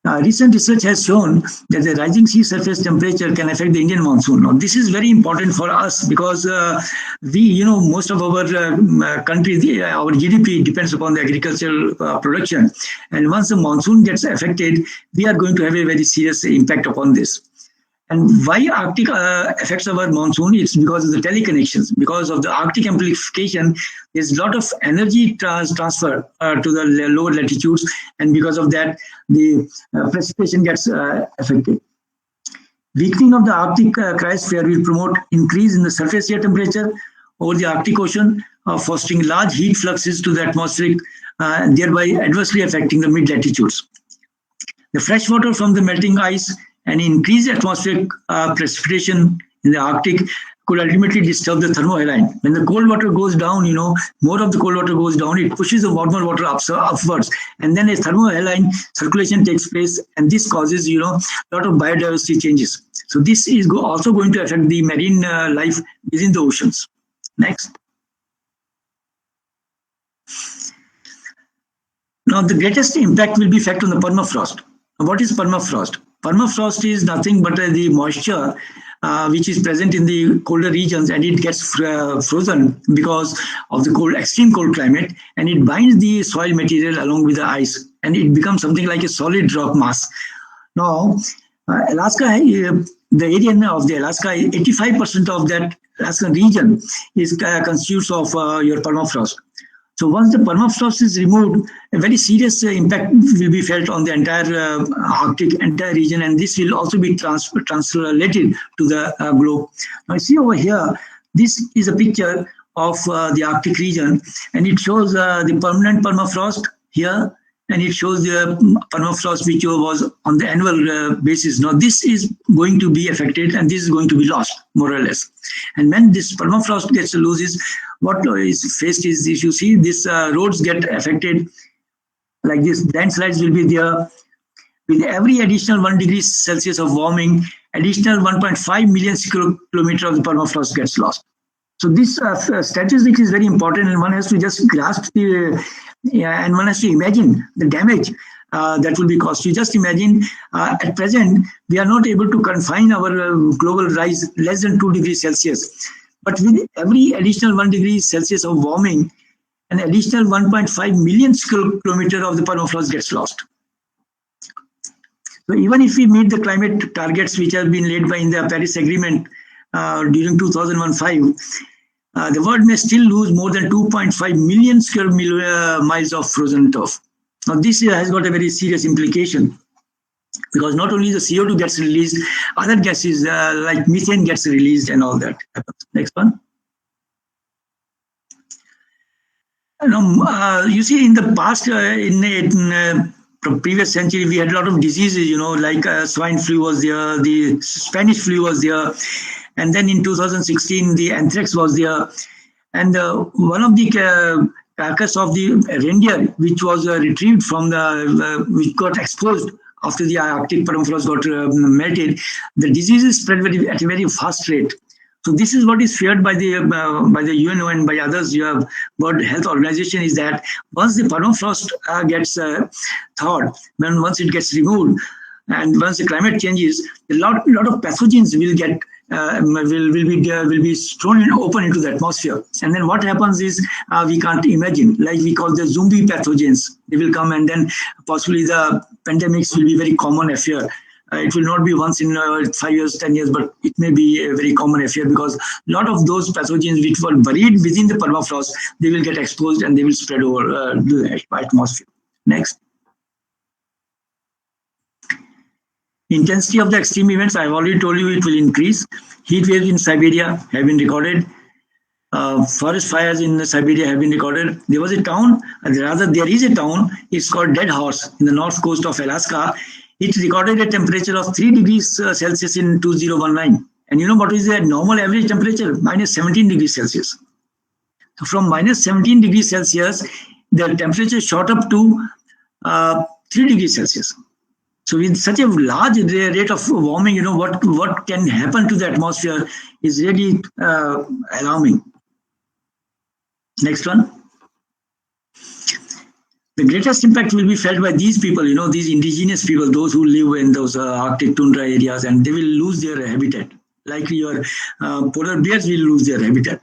Recent research has shown that the rising sea surface temperature can affect the Indian monsoon. Now, this is very important for us, because most of our country, our GDP depends upon the agricultural production. And once the monsoon gets affected, we are going to have a very serious impact upon this. And why Arctic affects our monsoon? It's because of the teleconnections. Because of the Arctic amplification, there's a lot of energy transfer to the lower latitudes, and because of that, the precipitation gets affected. Weakening of the Arctic cryosphere will promote increase in the surface air temperature over the Arctic Ocean, fostering large heat fluxes to the atmospheric, thereby adversely affecting the mid-latitudes. The fresh water from the melting ice and increased atmospheric precipitation in the Arctic could ultimately disturb the thermohaline. When the cold water goes down, more of the cold water goes down, it pushes the warmer water upwards, and then a thermohaline circulation takes place, and this causes, a lot of biodiversity changes. So this is also going to affect the marine life within the oceans. Next. Now, the greatest impact will be felt on the permafrost. What is permafrost? Permafrost is nothing but the moisture which is present in the colder regions, and it gets frozen because of the extreme cold climate, and it binds the soil material along with the ice, and it becomes something like a solid rock mass. Now, Alaska, the area of the Alaska, 85% of that Alaskan region is constitutes of your permafrost. So once the permafrost is removed, a very serious impact will be felt on the entire Arctic, entire region, and this will also be translated to the globe. Now, you see over here, this is a picture of the Arctic region, and it shows the permanent permafrost here, and it shows the permafrost which was on the annual basis. Now, this is going to be affected, and this is going to be lost, more or less. And when this permafrost gets loses, what is faced is, if you see, these roads get affected, like this. Landslides will be there. With every additional 1 degree Celsius of warming, additional 1.5 million kilometers of the permafrost gets lost. So this statistic is very important, and one has to just grasp and one has to imagine the damage that will be caused. You just imagine at present, we are not able to confine our global rise less than 2 degrees Celsius. But with every additional 1 degree Celsius of warming, an additional 1.5 million kilometers of the permafrost gets lost. So even if we meet the climate targets which have been laid by in the Paris Agreement during 2015, the world may still lose more than 2.5 million square miles of frozen turf. Now this has got a very serious implication, because not only the CO2 gets released, other gases like methane gets released and all that happens. Next one. You see, in the past, in previous century, we had a lot of diseases, like swine flu was there, the Spanish flu was there, and then in 2016, the anthrax was there. And one of the carcass of the reindeer, which was retrieved from which got exposed after the Arctic permafrost got melted, the diseases spread at a very fast rate. So this is what is feared by the IGNOU and by others. World Health Organization is that once the permafrost gets thawed, once it gets removed, and once the climate changes, a lot of pathogens will get will be thrown open into the atmosphere. And then what happens is we can't imagine, like we call the zombie pathogens. They will come, and then possibly the pandemics will be very common affair. It will not be once in 5 years, 10 years, but it may be a very common affair, because a lot of those pathogens which were buried within the permafrost, they will get exposed and they will spread over the atmosphere. Next. Intensity of the extreme events, I've already told you it will increase. Heat waves in Siberia have been recorded. Forest fires in Siberia have been recorded. There was a town, there is a town, it's called Dead Horse in the north coast of Alaska. It recorded a temperature of 3 degrees Celsius in 2019. And you know what is the normal average temperature? Minus 17 degrees Celsius. So from minus 17 degrees Celsius, the temperature shot up to 3 degrees Celsius. So with such a large rate of warming, what can happen to the atmosphere is really alarming. Next one. The greatest impact will be felt by these people, these indigenous people, those who live in those Arctic tundra areas, and they will lose their habitat. Like your polar bears will lose their habitat.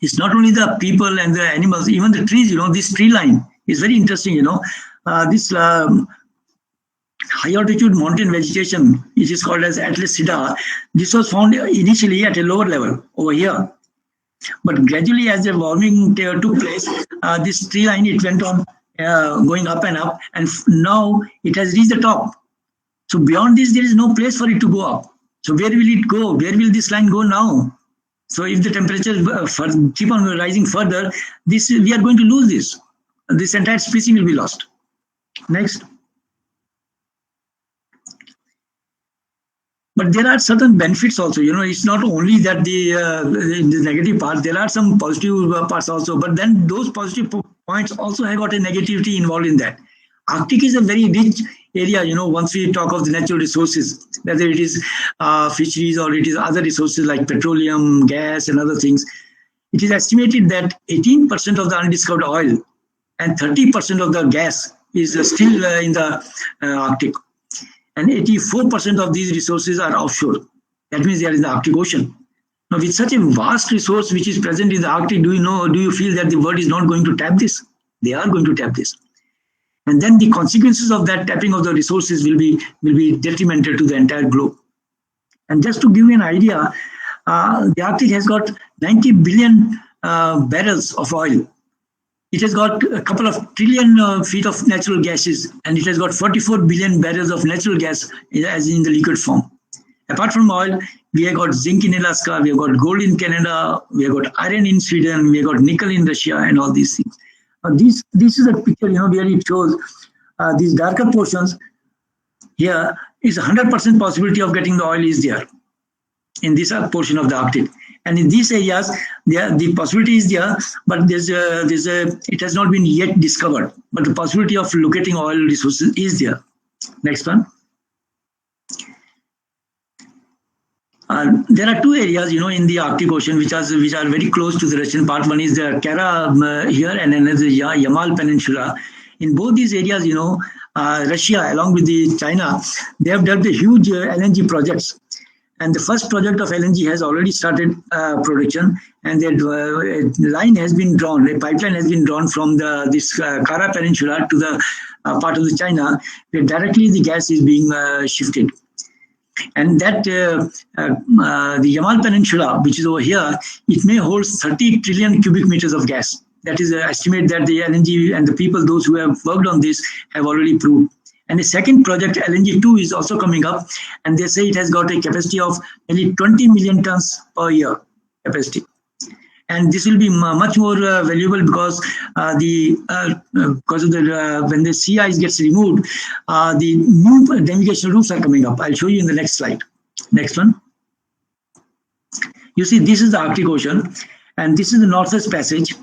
It's not only the people and the animals, even the trees, this tree line is very interesting, this high altitude mountain vegetation, it is called as Atlas Cedar. This was found initially at a lower level over here. But gradually, as the warming took place, this tree line, it went on going up, and now it has reached the top. So beyond this, there is no place for it to go up. So where will it go? Where will this line go now? So if the temperature keep on rising further, we are going to lose this. This entire species will be lost. Next. But there are certain benefits also. It's not only that the negative part. There are some positive parts also. But then those positive points also have got a negativity involved in that. Arctic is a very rich area. Once we talk of the natural resources, whether it is fisheries or it is other resources like petroleum, gas, and other things, it is estimated that 18% of the undiscovered oil and 30% of the gas is still in the Arctic. And 84% of these resources are offshore. That means they are in the Arctic Ocean. Now, with such a vast resource which is present in the Arctic, do you feel that the world is not going to tap this? They are going to tap this. And then the consequences of that tapping of the resources will be detrimental to the entire globe. And just to give you an idea, the Arctic has got 90 billion barrels of oil. It has got a couple of trillion feet of natural gases, and it has got 44 billion barrels of natural gas as in the liquid form. Apart from oil, we have got zinc in Alaska, we have got gold in Canada, we have got iron in Sweden, we have got nickel in Russia, and all these things. This is a picture, where it shows these darker portions. Here is 100% possibility of getting the oil is there in this portion of the Arctic. And in these areas, the possibility is there, but it has not been yet discovered. But the possibility of locating oil resources is there. Next one. There are two areas, in the Arctic Ocean which are very close to the Russian part. One is the Kara here, and another is the Yamal Peninsula. In both these areas, Russia, along with China, they have developed huge LNG projects. And the first project of LNG has already started production, and the line has been drawn, a pipeline has been drawn from this Kara Peninsula to the part of the China, where directly the gas is being shifted. And that the Yamal Peninsula, which is over here, it may hold 30 trillion cubic meters of gas. That is an estimate that the LNG and the people, those who have worked on this, have already proved. And the second project, LNG2, is also coming up, and they say it has got a capacity of nearly 20 million tons per year capacity. And this will be much more valuable because when the sea ice gets removed, the new navigational routes are coming up. I'll show you in the next slide. Next one. You see, this is the Arctic Ocean, and this is the Northwest Passage,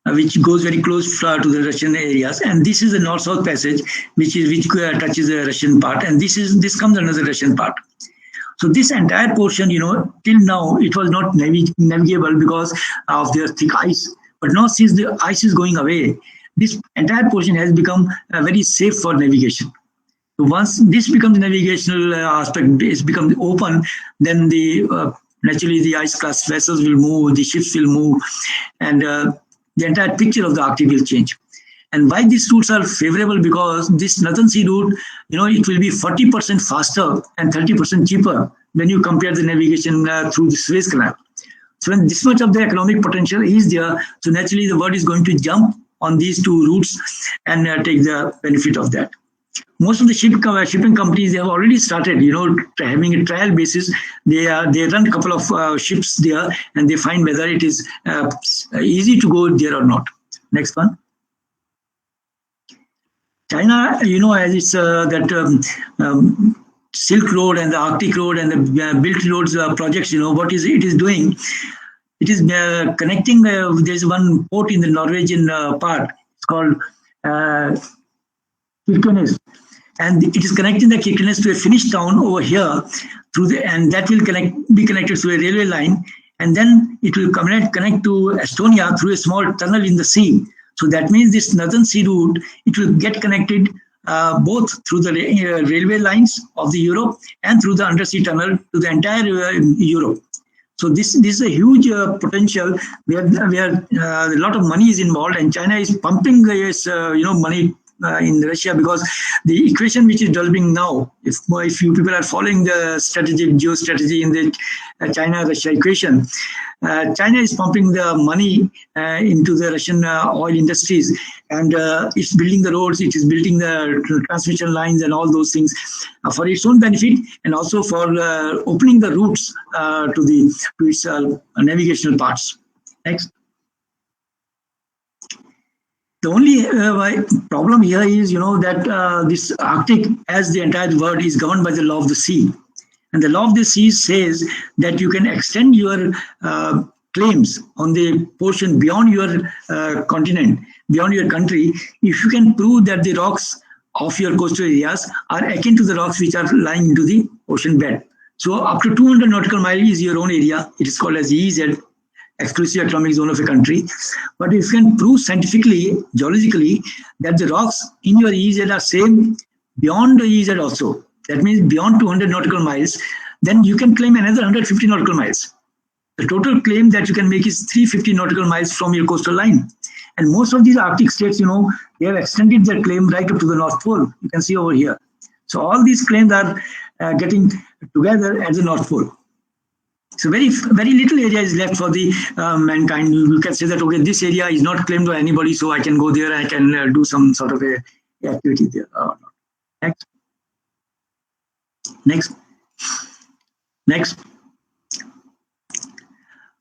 which goes very close to the Russian areas, and this is the North-South Passage, which touches the Russian part, and this comes under the Russian part. So this entire portion, till now, it was not navigable because of the thick ice. But now, since the ice is going away, this entire portion has become very safe for navigation. So once this becomes navigational aspect, is become open, then naturally the ice class vessels will move, the ships will move, and the entire picture of the Arctic will change. And why these routes are favorable? Because this Northern Sea route, it will be 40% faster and 30% cheaper when you compare the navigation through the Suez Canal. So when this much of the economic potential is there, so naturally the world is going to jump on these two routes and take the benefit of that. Most of the shipping companies, they have already started, having a trial basis. They run a couple of ships there, and they find whether it is easy to go there or not. Next one. China, has its Silk Road and the Arctic Road and the Belt Roads projects. What is it is doing? It is connecting. There's one port in the Norwegian part. It's called Kirkenes, and it is connecting the Kirkenes to a Finnish town over here and that will be connected to a railway line, and then it will connect to Estonia through a small tunnel in the sea. So that means this Northern Sea route, it will get connected both through the railway lines of the Europe and through the undersea tunnel to the entire Europe. So this is a huge potential where a lot of money is involved, and China is pumping its money in Russia, because the equation which is developing now, if you people are following the geostrategy in the China-Russia equation, China is pumping the money into the Russian oil industries, and it's building the roads, it is building the transmission lines and all those things for its own benefit, and also for opening the routes to its navigational parts. Next. The only problem here is, that this Arctic, as the entire world, is governed by the law of the sea. And the law of the sea says that you can extend your claims on the portion beyond your continent, beyond your country, if you can prove that the rocks of your coastal areas are akin to the rocks which are lying into the ocean bed. So up to 200 nautical miles is your own area. It is called as EEZ, exclusive economic zone of a country. But if you can prove scientifically, geologically, that the rocks in your EEZ are same beyond the EEZ also, that means beyond 200 nautical miles, then you can claim another 150 nautical miles. The total claim that you can make is 350 nautical miles from your coastal line. And most of these Arctic states, they have extended their claim right up to the North Pole. You can see over here. So all these claims are getting together at the North Pole. So very, very little area is left for the mankind. You can say that, okay, this area is not claimed by anybody, so I can go there and I can do some sort of a activity there. Next. Next. Next.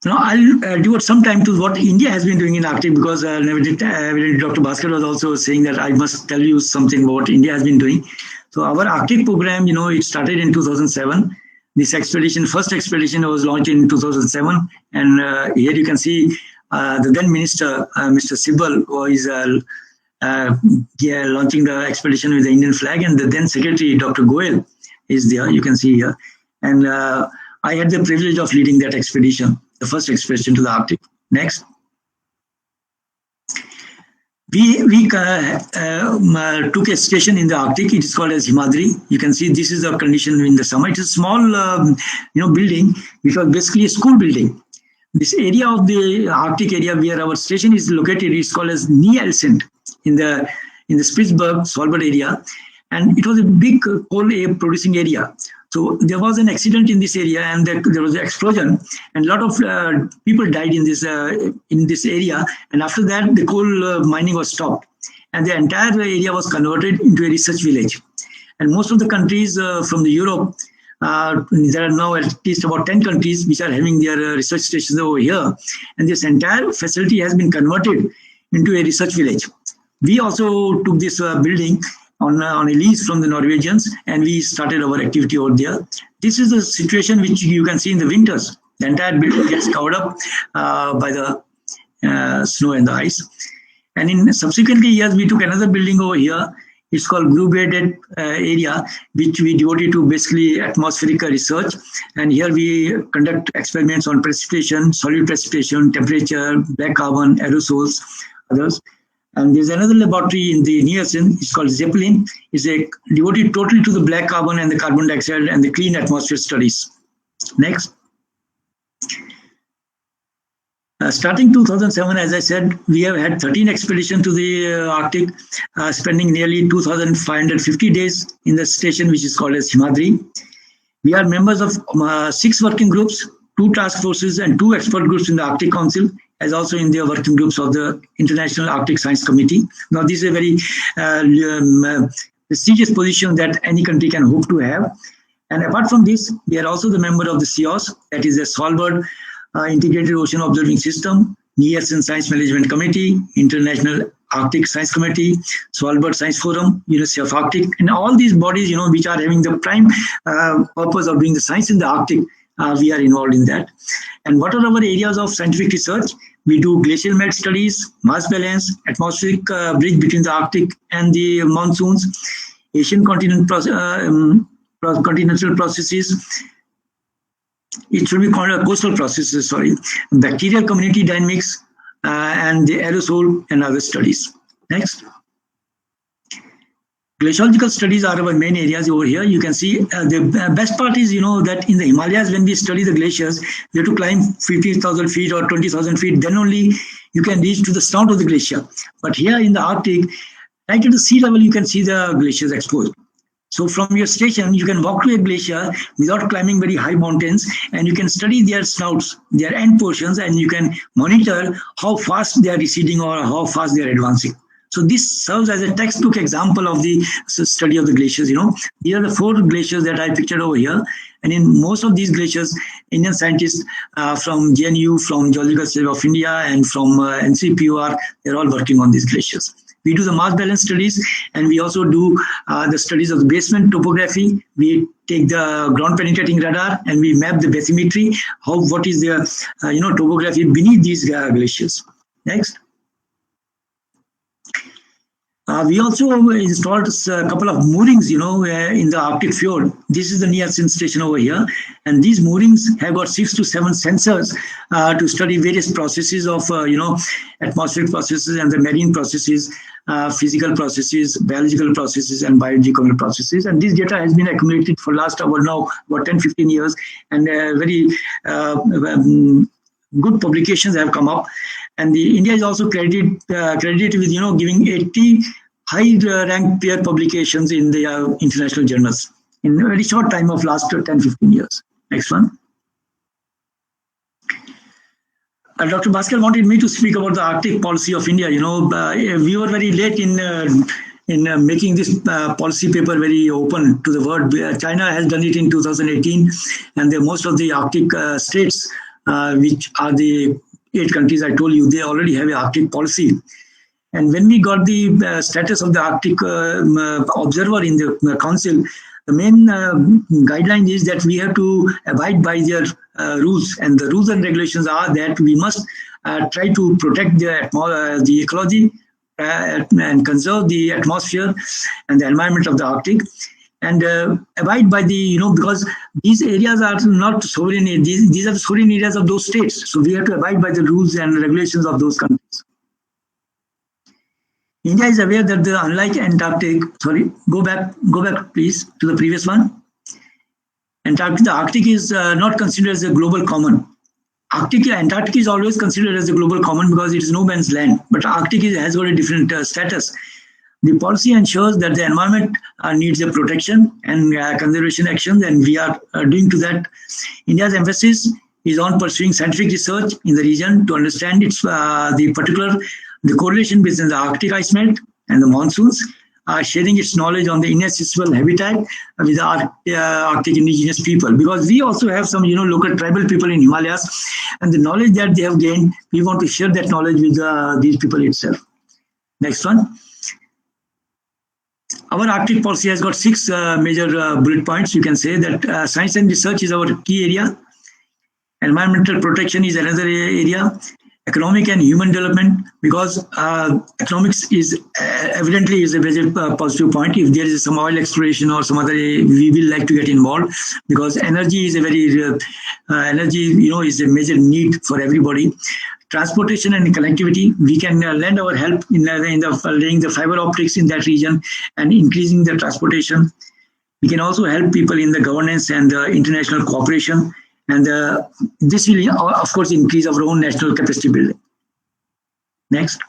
Now I'll devote some time to what India has been doing in Arctic, because Dr. Bhaskar was also saying that I must tell you something about what India has been doing. So our Arctic program, it started in 2007. This expedition, first expedition, was launched in 2007, and here you can see the then minister, Mr. Sibal, who is launching the expedition with the Indian flag, and the then secretary, Dr. Goel, is there. You can see here, and I had the privilege of leading that expedition, the first expedition to the Arctic. Next. We took a station in the Arctic. It is called as Himadri. You can see this is the condition in the summer. It is a small, building, which was basically a school building. This area of the Arctic area where our station is located is called as Nielsen in the Spitsberg, Svalbard area, and it was a big coal producing area. So there was an accident in this area, and there was an explosion, and a lot of people died in this area. And after that, the coal mining was stopped, and the entire area was converted into a research village. And most of the countries from the Europe, there are now at least about 10 countries which are having their research stations over here, and this entire facility has been converted into a research village. We also took this building on a lease from the Norwegians, and we started our activity over there. This is the situation which you can see in the winters. The entire building gets covered up by the snow and the ice. And in subsequent years, we took another building over here. It's called Grubedet area, which we devoted to basically atmospheric research. And here we conduct experiments on precipitation, solid precipitation, temperature, black carbon, aerosols, others. And there's another laboratory in the Nielsen. It's called Zeppelin. It's devoted totally to the black carbon and the carbon dioxide and the clean atmosphere studies. Next. Starting 2007, as I said, we have had 13 expeditions to the Arctic, spending nearly 2,550 days in the station, which is called as Himadri. We are members of 6 working groups, 2 task forces, and 2 expert groups in the Arctic Council, as also in the working groups of the International Arctic Science Committee. Now, this is a very prestigious position that any country can hope to have. And apart from this, we are also the member of the SEOS, that is the Svalbard Integrated Ocean Observing System, Nielsen Science Management Committee, International Arctic Science Committee, Svalbard Science Forum, University of Arctic, and all these bodies, which are having the prime purpose of doing the science in the Arctic. We are involved in that. And what are our areas of scientific research? We do glacial melt studies, mass balance, atmospheric bridge between the Arctic and the monsoons, Asian continental processes. It should be called coastal processes, sorry. Bacterial community dynamics and the aerosol and other studies. Next. Glaciological studies are our main areas over here. You can see the best part is, that in the Himalayas, when we study the glaciers, we have to climb 15,000 feet or 20,000 feet. Then only you can reach to the snout of the glacier. But here in the Arctic, right at the sea level, you can see the glaciers exposed. So from your station, you can walk to a glacier without climbing very high mountains, and you can study their snouts, their end portions, and you can monitor how fast they are receding or how fast they are advancing. So this serves as a textbook example of the study of the glaciers. These are the 4 glaciers that I pictured over here. And in most of these glaciers, Indian scientists from IGNOU, from Geological Survey of India, and from NCPOR, they're all working on these glaciers. We do the mass balance studies, and we also do the studies of the basement topography. We take the ground penetrating radar and we map the bathymetry, what is the topography beneath these glaciers. Next. We also installed a couple of moorings, in the Arctic fjord. This is the Nielsen station over here. And these moorings have got 6 to 7 sensors to study various processes of, atmospheric processes and the marine processes, physical processes, biological processes, and biogeochemical processes. And this data has been accumulated for last about 10-15 years. And very good publications have come up. And India is also credited with, giving 80 high-ranked peer publications in the international journals in a very short time of last 10-15 years. Next one. Dr. Bhaskar wanted me to speak about the Arctic policy of India. We were very late in making this policy paper very open to the world. China has done it in 2018, and most of the Arctic states, which are the 8 countries I told you, they already have an Arctic policy. And when we got the status of the Arctic observer in the council, the main guideline is that we have to abide by their rules, and the rules and regulations are that we must try to protect the ecology and conserve the atmosphere and the environment of the Arctic, and abide by the, because these areas are not sovereign, these are the sovereign areas of those states. So we have to abide by the rules and regulations of those countries. India is aware that unlike Antarctic, go back please to the previous one. The Arctic is not considered as a global common. Antarctic is always considered as a global common because it is no man's land, but Arctic has got a different status. The policy ensures that the environment needs a protection and conservation actions, and we are doing to that. India's emphasis is on pursuing scientific research in the region to understand the correlation between the Arctic ice melt and the monsoons, sharing its knowledge on the inaccessible habitat with the Arctic indigenous people. Because we also have some, local tribal people in Himalayas, and the knowledge that they have gained, we want to share that knowledge with these people itself. Next one. Our Arctic policy has got 6 major bullet points. You can say that science and research is our key area. Environmental protection is another area. Economic and human development, because economics is evidently is a very positive point. If there is some oil exploration or some other, we will like to get involved, because energy is a very is a major need for everybody. Transportation and connectivity, we can lend our help in laying the fiber optics in that region and increasing the transportation. We can also help people in the governance and the international cooperation. And this will, of course, increase our own national capacity building. Next.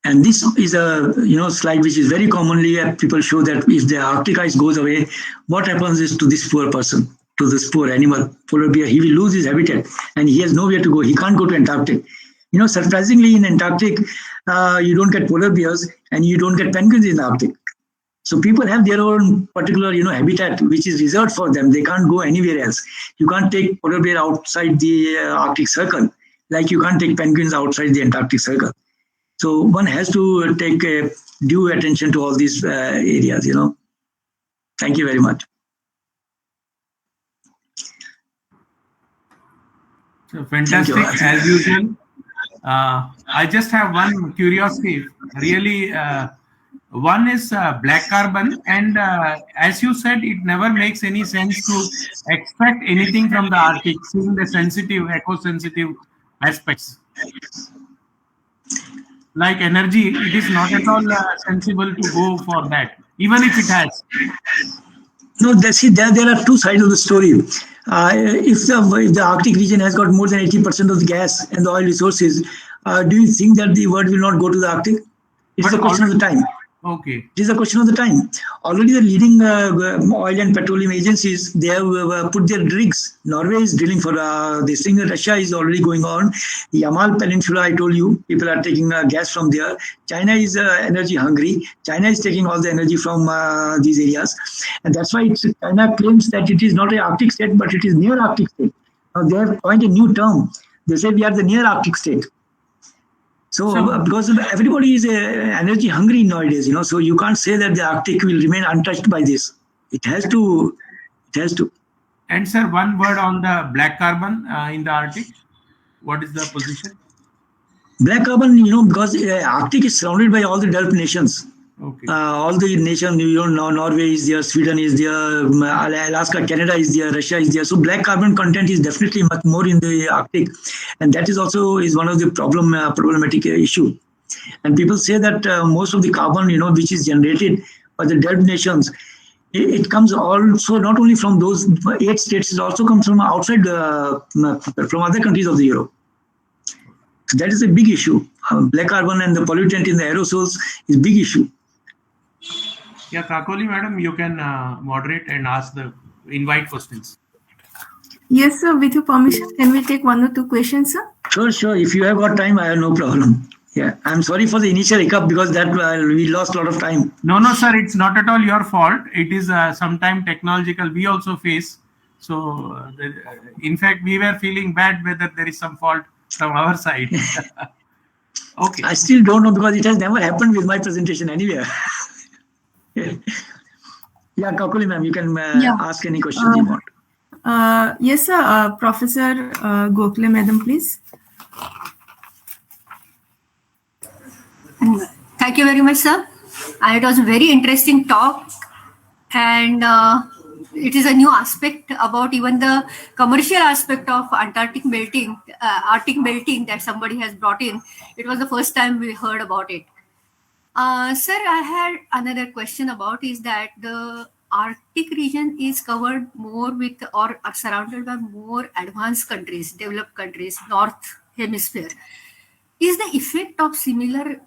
And this is a slide which is very commonly people show that if the Arctic ice goes away, what happens is to this poor person, to this poor animal, polar bear. He will lose his habitat and he has nowhere to go. He can't go to Antarctic. Surprisingly, in Antarctic, you don't get polar bears and you don't get penguins in the Arctic. So people have their own particular, habitat which is reserved for them. They can't go anywhere else. You can't take polar bear outside the Arctic Circle, like you can't take penguins outside the Antarctic Circle. So one has to take due attention to all these areas. Thank you very much. So fantastic as usual. I just have one curiosity. Really. One is black carbon, and as you said, it never makes any sense to expect anything from the Arctic, seeing the sensitive, eco-sensitive aspects. Like energy, it is not at all sensible to go for that, even if it has. No, there are two sides of the story. If the Arctic region has got more than 80% of the gas and the oil resources, do you think that the world will not go to the Arctic? It's a question of the time. Okay. It is a question of the time. Already the leading oil and petroleum agencies, they have put their rigs. Norway is drilling for this thing. Russia is already going on. The Yamal Peninsula, I told you, people are taking gas from there. China is energy hungry. China is taking all the energy from these areas. And that's why China claims that it is not an Arctic state, but it is near Arctic state. Now they have coined a new term. They say we are the near Arctic state. So because everybody is energy hungry nowadays, so you can't say that the Arctic will remain untouched by this. It has to. And sir, one word on the black carbon in the Arctic. What is the position? Black carbon, because Arctic is surrounded by all the developed nations. Okay. All the nations, Norway is there, Sweden is there, Alaska, Canada is there, Russia is there. So black carbon content is definitely much more in the Arctic, and that is also one of the problematic issue. And people say that most of the carbon, which is generated by the developed nations, it comes also not only from those 8 states, it also comes from outside, from other countries of the Europe. So that is a big issue. Black carbon and the pollutant in the aerosols is a big issue. Yeah, Kakoli madam, you can moderate and invite questions. Yes, sir. With your permission, can we take 1 or 2 questions, sir? Sure. If you have got time, I have no problem. Yeah, I'm sorry for the initial hiccup because that we lost a lot of time. No, sir. It's not at all your fault. It is sometimes technological. We also face. So, in fact, we were feeling bad whether there is some fault from our side. Okay. I still don't know because it has never happened with my presentation anywhere. Yeah, Kakuli ma'am, you can Yeah. ask any questions you want. Yes, sir. Professor Gokhale, madam, please. Thank you very much, sir. It was a very interesting talk, and it is a new aspect about even the commercial aspect of Arctic melting that somebody has brought in. It was the first time we heard about it. Sir, I had another question about is that the Arctic region is covered more with or are surrounded by more advanced countries, developed countries, North Hemisphere. Is the effect of similar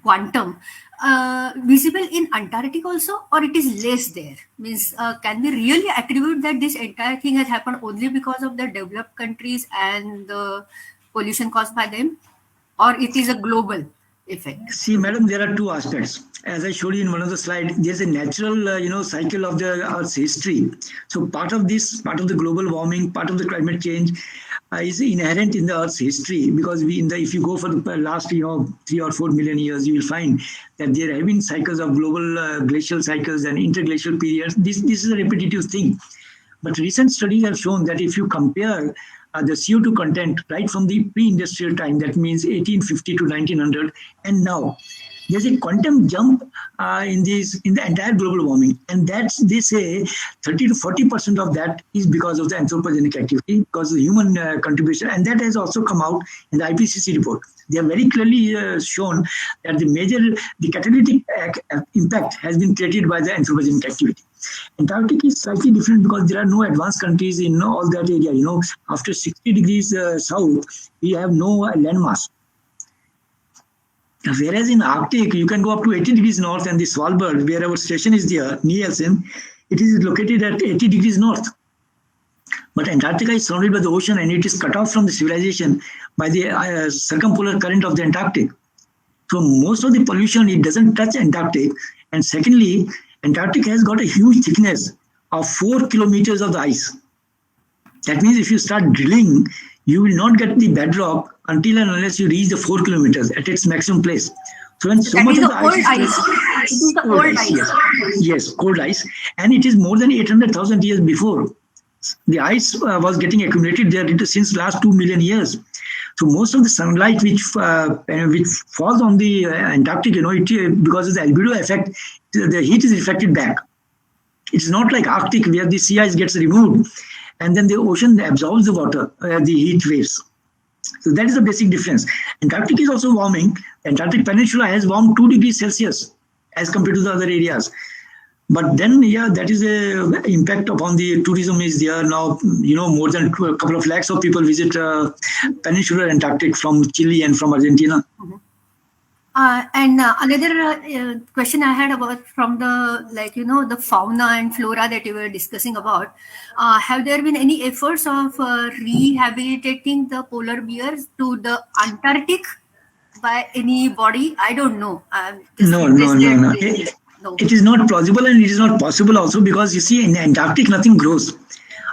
quantum visible in Antarctic also, or it is less there? Means can we really attribute that this entire thing has happened only because of the developed countries and the pollution caused by them, or it is a global effect? See, madam, there are two aspects. As I showed you in one of the slides, there's a natural, cycle of the Earth's history. So part of the global warming, part of the climate change is inherent in the Earth's history. Because if you go for the last, 3 or 4 million years, you will find that there have been cycles of global glacial cycles and interglacial periods. This is a repetitive thing. But recent studies have shown that if you compare the CO2 content right from the pre-industrial time, that means 1850 to 1900, and now, there's a quantum jump in the entire global warming, and that's, they say 30 to 40% of that is because of the anthropogenic activity, because of the human contribution, and that has also come out in the IPCC report. They have very clearly shown that the catalytic impact has been created by the anthropogenic activity. Antarctic is slightly different because there are no advanced countries in all that area. After 60 degrees south, we have no landmass. Whereas in Arctic, you can go up to 80 degrees north, and the Svalbard, where our station is there, Nielsen, it is located at 80 degrees north. But Antarctica is surrounded by the ocean, and it is cut off from the civilization by the circumpolar current of the Antarctic. So most of the pollution, it doesn't touch Antarctic. And secondly, Antarctic has got a huge thickness of 4 kilometers of the ice. That means if you start drilling, you will not get the bedrock until and unless you reach the 4 kilometers at its maximum place. So when so much of the ice is the old ice. Yes, cold ice, and it is more than 800,000 years before. The ice was getting accumulated there since last 2 million years. So most of the sunlight which falls on the Antarctic, because of the albedo effect, the heat is reflected back. It's not like Arctic where the sea ice gets removed and then the ocean absorbs the water, the heat waves. So that is the basic difference. Antarctic is also warming. The Antarctic Peninsula has warmed 2 degrees Celsius as compared to the other areas. But then, that is a impact upon the tourism is there now. More than a couple of lakhs of people visit peninsular Antarctic from Chile and from Argentina. Mm-hmm. And another question I had about from the fauna and flora that you were discussing about. Have there been any efforts of rehabilitating the polar bears to the Antarctic by anybody? I don't know. No. It is not plausible and it is not possible also, because you see in Antarctic nothing grows.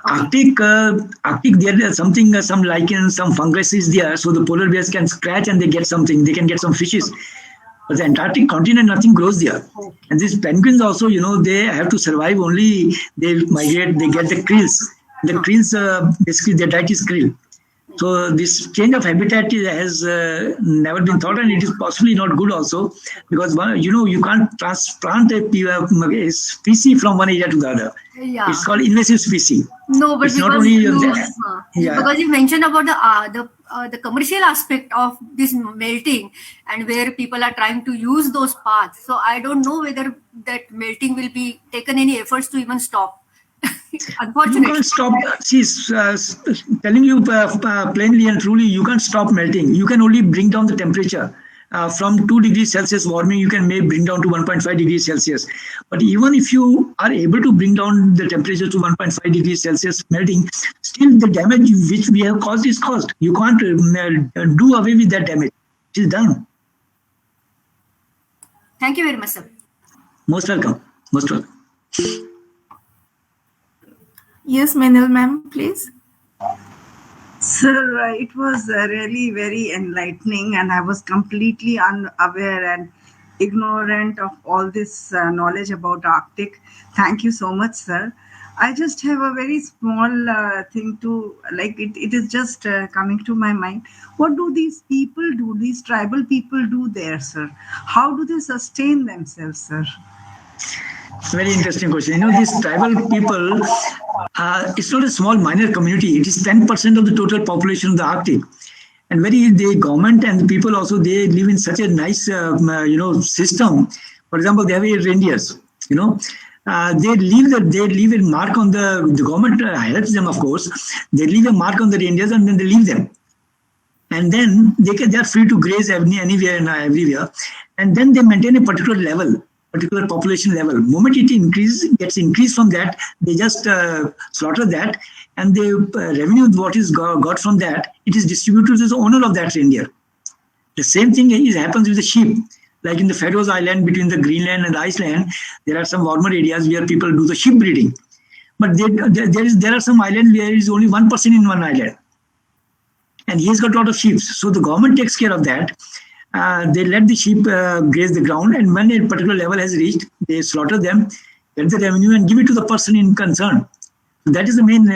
Arctic there is something, some lichen, some fungus is there, so the polar bears can scratch and they get something. They can get some fishes. But the Antarctic continent, nothing grows there. And these penguins also, they have to survive only. They migrate. They get the krills. The krills, basically, their diet is krill. So this change of habitat has never been thought, and it is possibly not good also, because you can't transplant a species from one area to the other. Yeah. It's called invasive species. No, but it's not only because you mentioned about the commercial aspect of this melting and where people are trying to use those paths. So I don't know whether that melting will be taken any efforts to even stop. Unfortunately, you can't stop. She's telling you plainly and truly, you can't stop melting. You can only bring down the temperature. From 2 degrees Celsius warming, you can bring down to 1.5 degrees Celsius. But even if you are able to bring down the temperature to 1.5 degrees Celsius melting, still the damage which we have caused is caused. You can't do away with that damage. It is done. Thank you very much, sir. Most welcome. Most welcome. Yes, Manal ma'am, please. Sir, it was really very enlightening, and I was completely unaware and ignorant of all this knowledge about Arctic. Thank you so much, sir. I just have a very small thing to like. It is just coming to my mind. What do these people do? These tribal people do there, sir? How do they sustain themselves, sir? Very interesting question. These tribal people, it's not a small minor community. It is 10% of the total population of the Arctic. And the government and the people also, they live in such a nice, system. For example, they have reindeers, they leave a mark on the government helps them, of course. They leave a mark on the reindeers and then they leave them. And then they are free to graze anywhere and everywhere. And then they maintain a particular level, particular population level. Moment it gets increased from that, they just slaughter that, and the revenue what is got from that, it is distributed to the owner of that reindeer. The same thing happens with the sheep. Like in the Faroes Island, between the Greenland and Iceland, there are some warmer areas where people do the sheep breeding. But there are some islands where there is only one person in one island, and he has got a lot of sheep. So the government takes care of that. They let the sheep graze the ground, and when a particular level has reached, they slaughter them, get the revenue, and give it to the person in concern. So that is the main,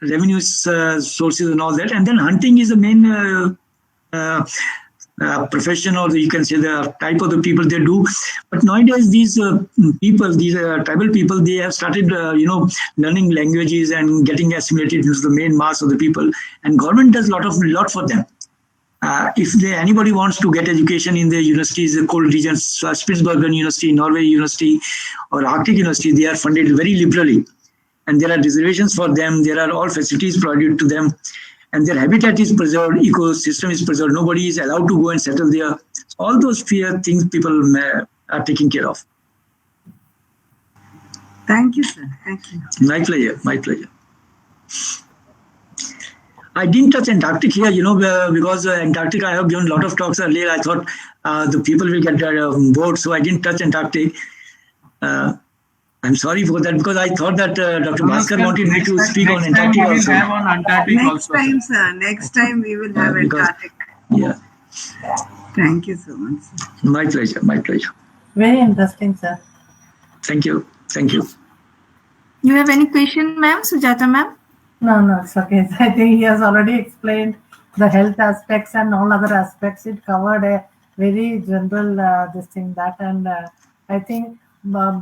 revenue sources and all that. And then hunting is the main profession, or you can say the type of the people they do. But nowadays, these people, these tribal people, they have started, learning languages and getting assimilated into the main mass of the people. And government does a lot for them. If anybody wants to get education in the universities, the cold regions, Spitsbergen University, Norway University, or Arctic University, they are funded very liberally. And there are reservations for them. There are all facilities provided to them. And their habitat is preserved, ecosystem is preserved. Nobody is allowed to go and settle there. All those things people are taking care of. Thank you, sir. Thank you. My pleasure. My pleasure. I didn't touch Antarctic here, because Antarctic, I have given a lot of talks earlier. I thought the people will get bored, so I didn't touch Antarctic. I'm sorry for that, because I thought that Dr. Bhaskar wanted me to speak on Antarctic also. Next time, sir. Next time we will have Antarctic. Yeah. Thank you so much, sir. My pleasure. My pleasure. Very interesting, sir. Thank you. Thank you. You have any question, ma'am? Sujata, ma'am? No, it's okay. I think he has already explained the health aspects and all other aspects. It covered a very general and I think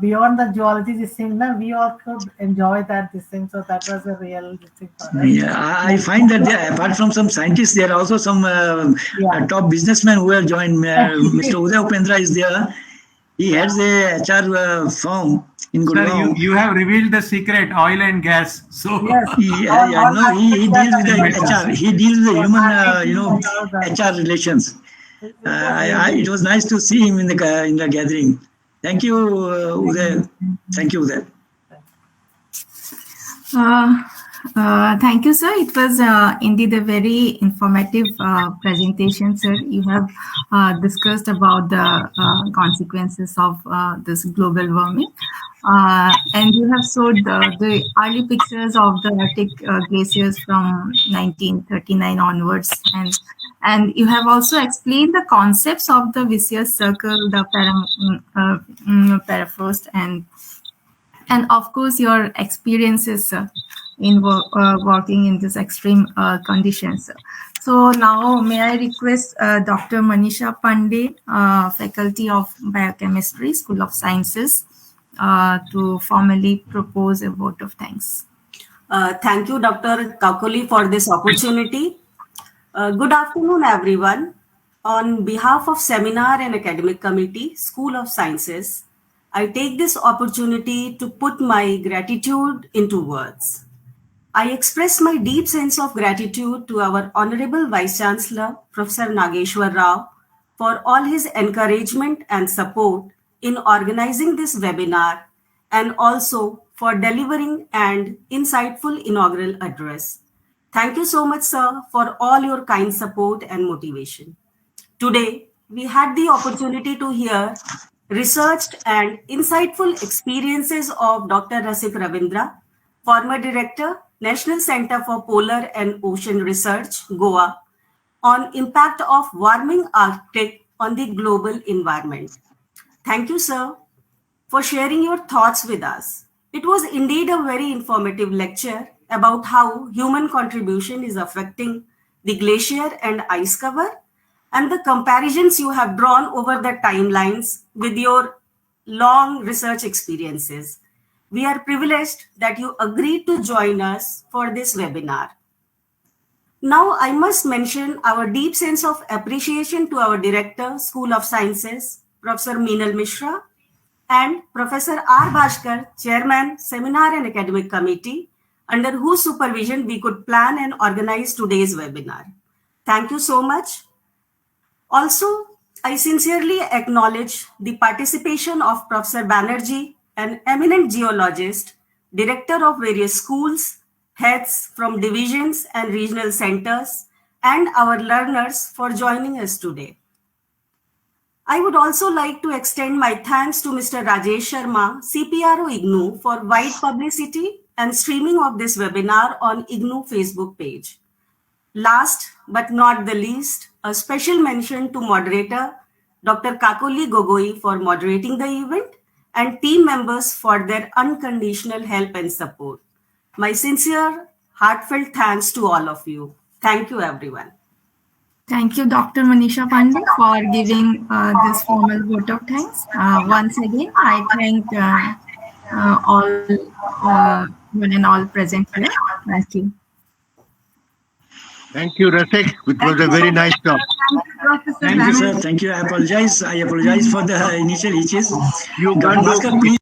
beyond the geology, we all could enjoy that So that was a real thing for us. Yeah, I find that apart from some scientists, there are also some top businessmen who have joined. Mr. Uday Upendra is there. He has a HR firm in Gurgaon. Sir, you have revealed the secret, oil and gas. So he deals with the HR. He deals with the human, HR relations. It was nice to see him in the gathering. Thank you, Uday. Thank you, Uday. Thank you, sir. It was indeed a very informative presentation, sir. You have discussed about the consequences of this global warming. And you have showed the early pictures of the Arctic glaciers from 1939 onwards. And you have also explained the concepts of the vicious circle, the permafrost, and of course your experiences in working in this extreme conditions. So now may I request Dr. Manisha Pandey, Faculty of Biochemistry, School of Sciences, to formally propose a vote of thanks. Thank you, Dr. Kakoli, for this opportunity. Good afternoon, everyone. On behalf of Seminar and Academic Committee, School of Sciences, I take this opportunity to put my gratitude into words. I express my deep sense of gratitude to our Honorable Vice Chancellor, Professor Nageshwar Rao, for all his encouragement and support in organizing this webinar, and also for delivering an insightful inaugural address. Thank you so much, sir, for all your kind support and motivation. Today, we had the opportunity to hear researched and insightful experiences of Dr. Rasik Ravindra, former Director, National Center for Polar and Ocean Research, Goa, on impact of warming Arctic on the global environment. Thank you, sir, for sharing your thoughts with us. It was indeed a very informative lecture about how human contribution is affecting the glacier and ice cover, and the comparisons you have drawn over the timelines with your long research experiences. We are privileged that you agreed to join us for this webinar. Now, I must mention our deep sense of appreciation to our Director, School of Sciences, Professor Meenal Mishra, and Professor R. Bhaskar, Chairman, Seminar and Academic Committee, under whose supervision we could plan and organize today's webinar. Thank you so much. Also, I sincerely acknowledge the participation of Professor Banerjee, an eminent geologist, director of various schools, heads from divisions and regional centers, and our learners for joining us today. I would also like to extend my thanks to Mr. Rajesh Sharma, CPRO IGNOU, for wide publicity and streaming of this webinar on IGNOU Facebook page. Last but not the least, a special mention to moderator Dr. Kakoli Gogoi for moderating the event and team members for their unconditional help and support. My sincere, heartfelt thanks to all of you. Thank you, everyone. Thank you, Dr. Manisha Pandey, for giving this formal vote of thanks. Once again, I thank all one and all present here. Thank you. Thank you, Rasik. It was a very nice talk. Thank you, sir. Thank you. I apologize for the initial hitches. You can't do.